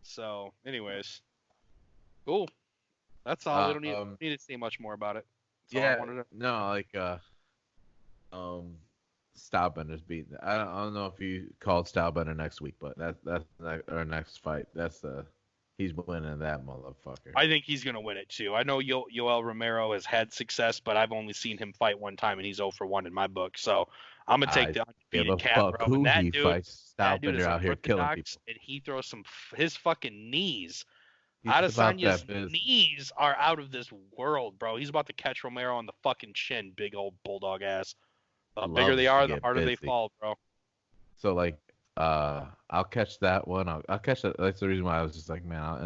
So, anyways, cool. That's all. We don't need to say much more about it. That's all I Yeah, wanted to. no, like Stylebenders beating. I don't know if you called Stylebender next week, but that's our next fight. He's winning that motherfucker. I think he's gonna win it too. I know Yoel Romero has had success, but I've only seen him fight one time, and he's 0 for 1 in my book. So I'm gonna take the Give undefeated a cat, fuck bro. who And that he dude, fights. that dude is Stylebender out here killing unorthodox, people. and he throws his fucking knees. He's about Adesanya's that business. knees are out of this world, bro. He's about to catch Romero on the fucking chin, big old bulldog ass. The bigger Loves they to are, the get harder they busy. fall, bro. So like I'll catch that one. I'll catch that. That's the reason why I was just like, man, I'll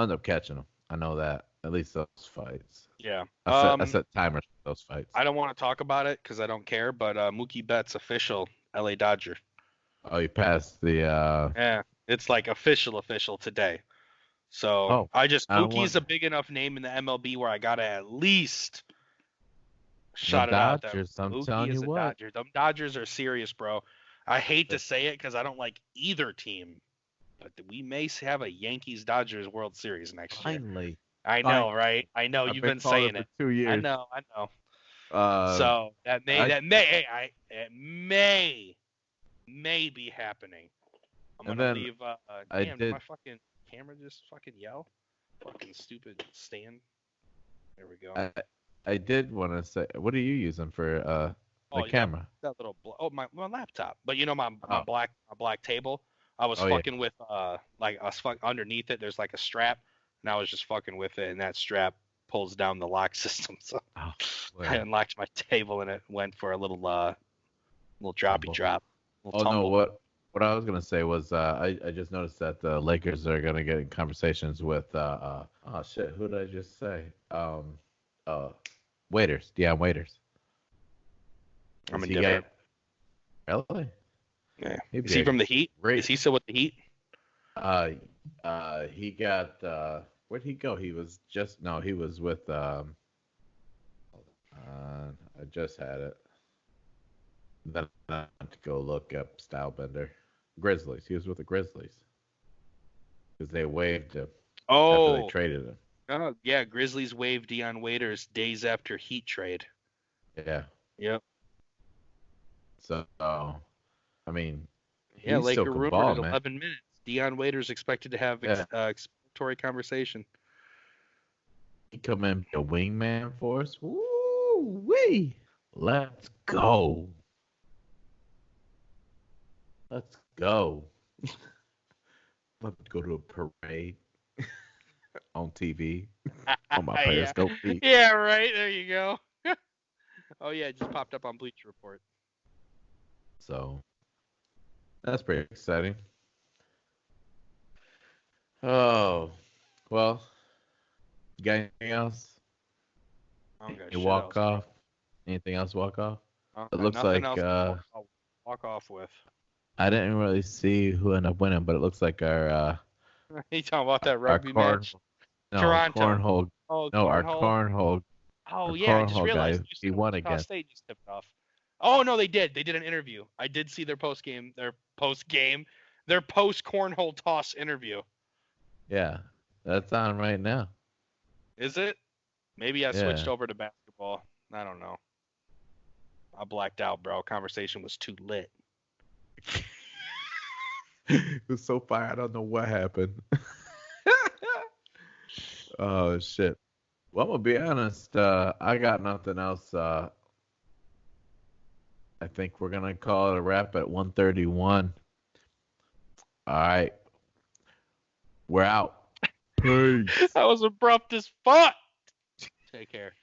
end up catching them. I know that at least those fights. Yeah. I set timers for those fights. I don't want to talk about it because I don't care, but Mookie Betts official LA Dodger. Oh, you passed the. Yeah, it's like official today. So Oh, Mookie's a big enough name in the MLB where I gotta at least the shout it out. That Dodgers. I'm Mookie telling is you a what. Dodger. Them Dodgers are serious, bro. I hate to say it because I don't like either team, but we may have a Yankees Dodgers World Series next year. Finally. I know, right? I know I've you've been been calling saying it it. for 2 years. I know. Uh, So it may be happening. I'm And gonna then leave. I Damn, did did. my fucking camera just fucking yell? Fucking stupid stand. There we go. I did want to say, what are you using for the Oh, you got camera? that little. My laptop. But you know my Oh, black table. I was oh yeah. fucking with like I was underneath it. There's like a strap, and I was just fucking with it, and that strap pulls down the lock system. So Oh, I unlocked my table, and it went for a little droppy tumble. drop, little Oh no, tumble. what I was gonna say was I just noticed that the Lakers are gonna get in conversations with oh shit, who did I just say? Uh Waiters, Deion Waiters. I'm Is he indifferent. really? Yeah. He'd Is be he a from the Heat? great Is he still with the Heat? uh he got where'd he go? He was just no, he was with I just had it. Then I have to go look up Stylebender. Grizzlies. He was with the Grizzlies because they waived him after they Oh, traded him. yeah. Grizzlies waived Deion Waiters days after Heat trade. Yeah. Yep. So I mean, Yeah, he still Laker can rumored ball, at man. 11 minutes. Deion Waiters expected to have Yeah. exploratory conversation. He come in be a wingman for us. Woo wee. Let's go. Let's go. Let's go to a parade on TV on my Yeah. Periscope feed. Yeah, right. There you go. Oh yeah, it just popped up on Bleacher Report. So that's pretty exciting. Oh, well, you got anything else? I don't got You shit walk else. off? Anything else walk off? I don't It got looks nothing like else I'll walk off with. I didn't really see who ended up winning, but it looks like You talking about that our rugby match? Toronto. cornhole Oh, our cornhole. Oh yeah, I just cornhole guy realized he won Utah again. State just tipped off. Oh no, they did. They did an interview. I did see their post cornhole toss interview. Yeah, that's on right now. Is it? Maybe I switched Yeah. over to basketball. I don't know. I blacked out, bro. Conversation was too lit. It was so fire. I don't know what happened. Oh shit. Well, I'm gonna be honest. I got nothing else. I think we're gonna call it a wrap at 1:31. All right, we're out. Peace. That was abrupt as fuck. Take care.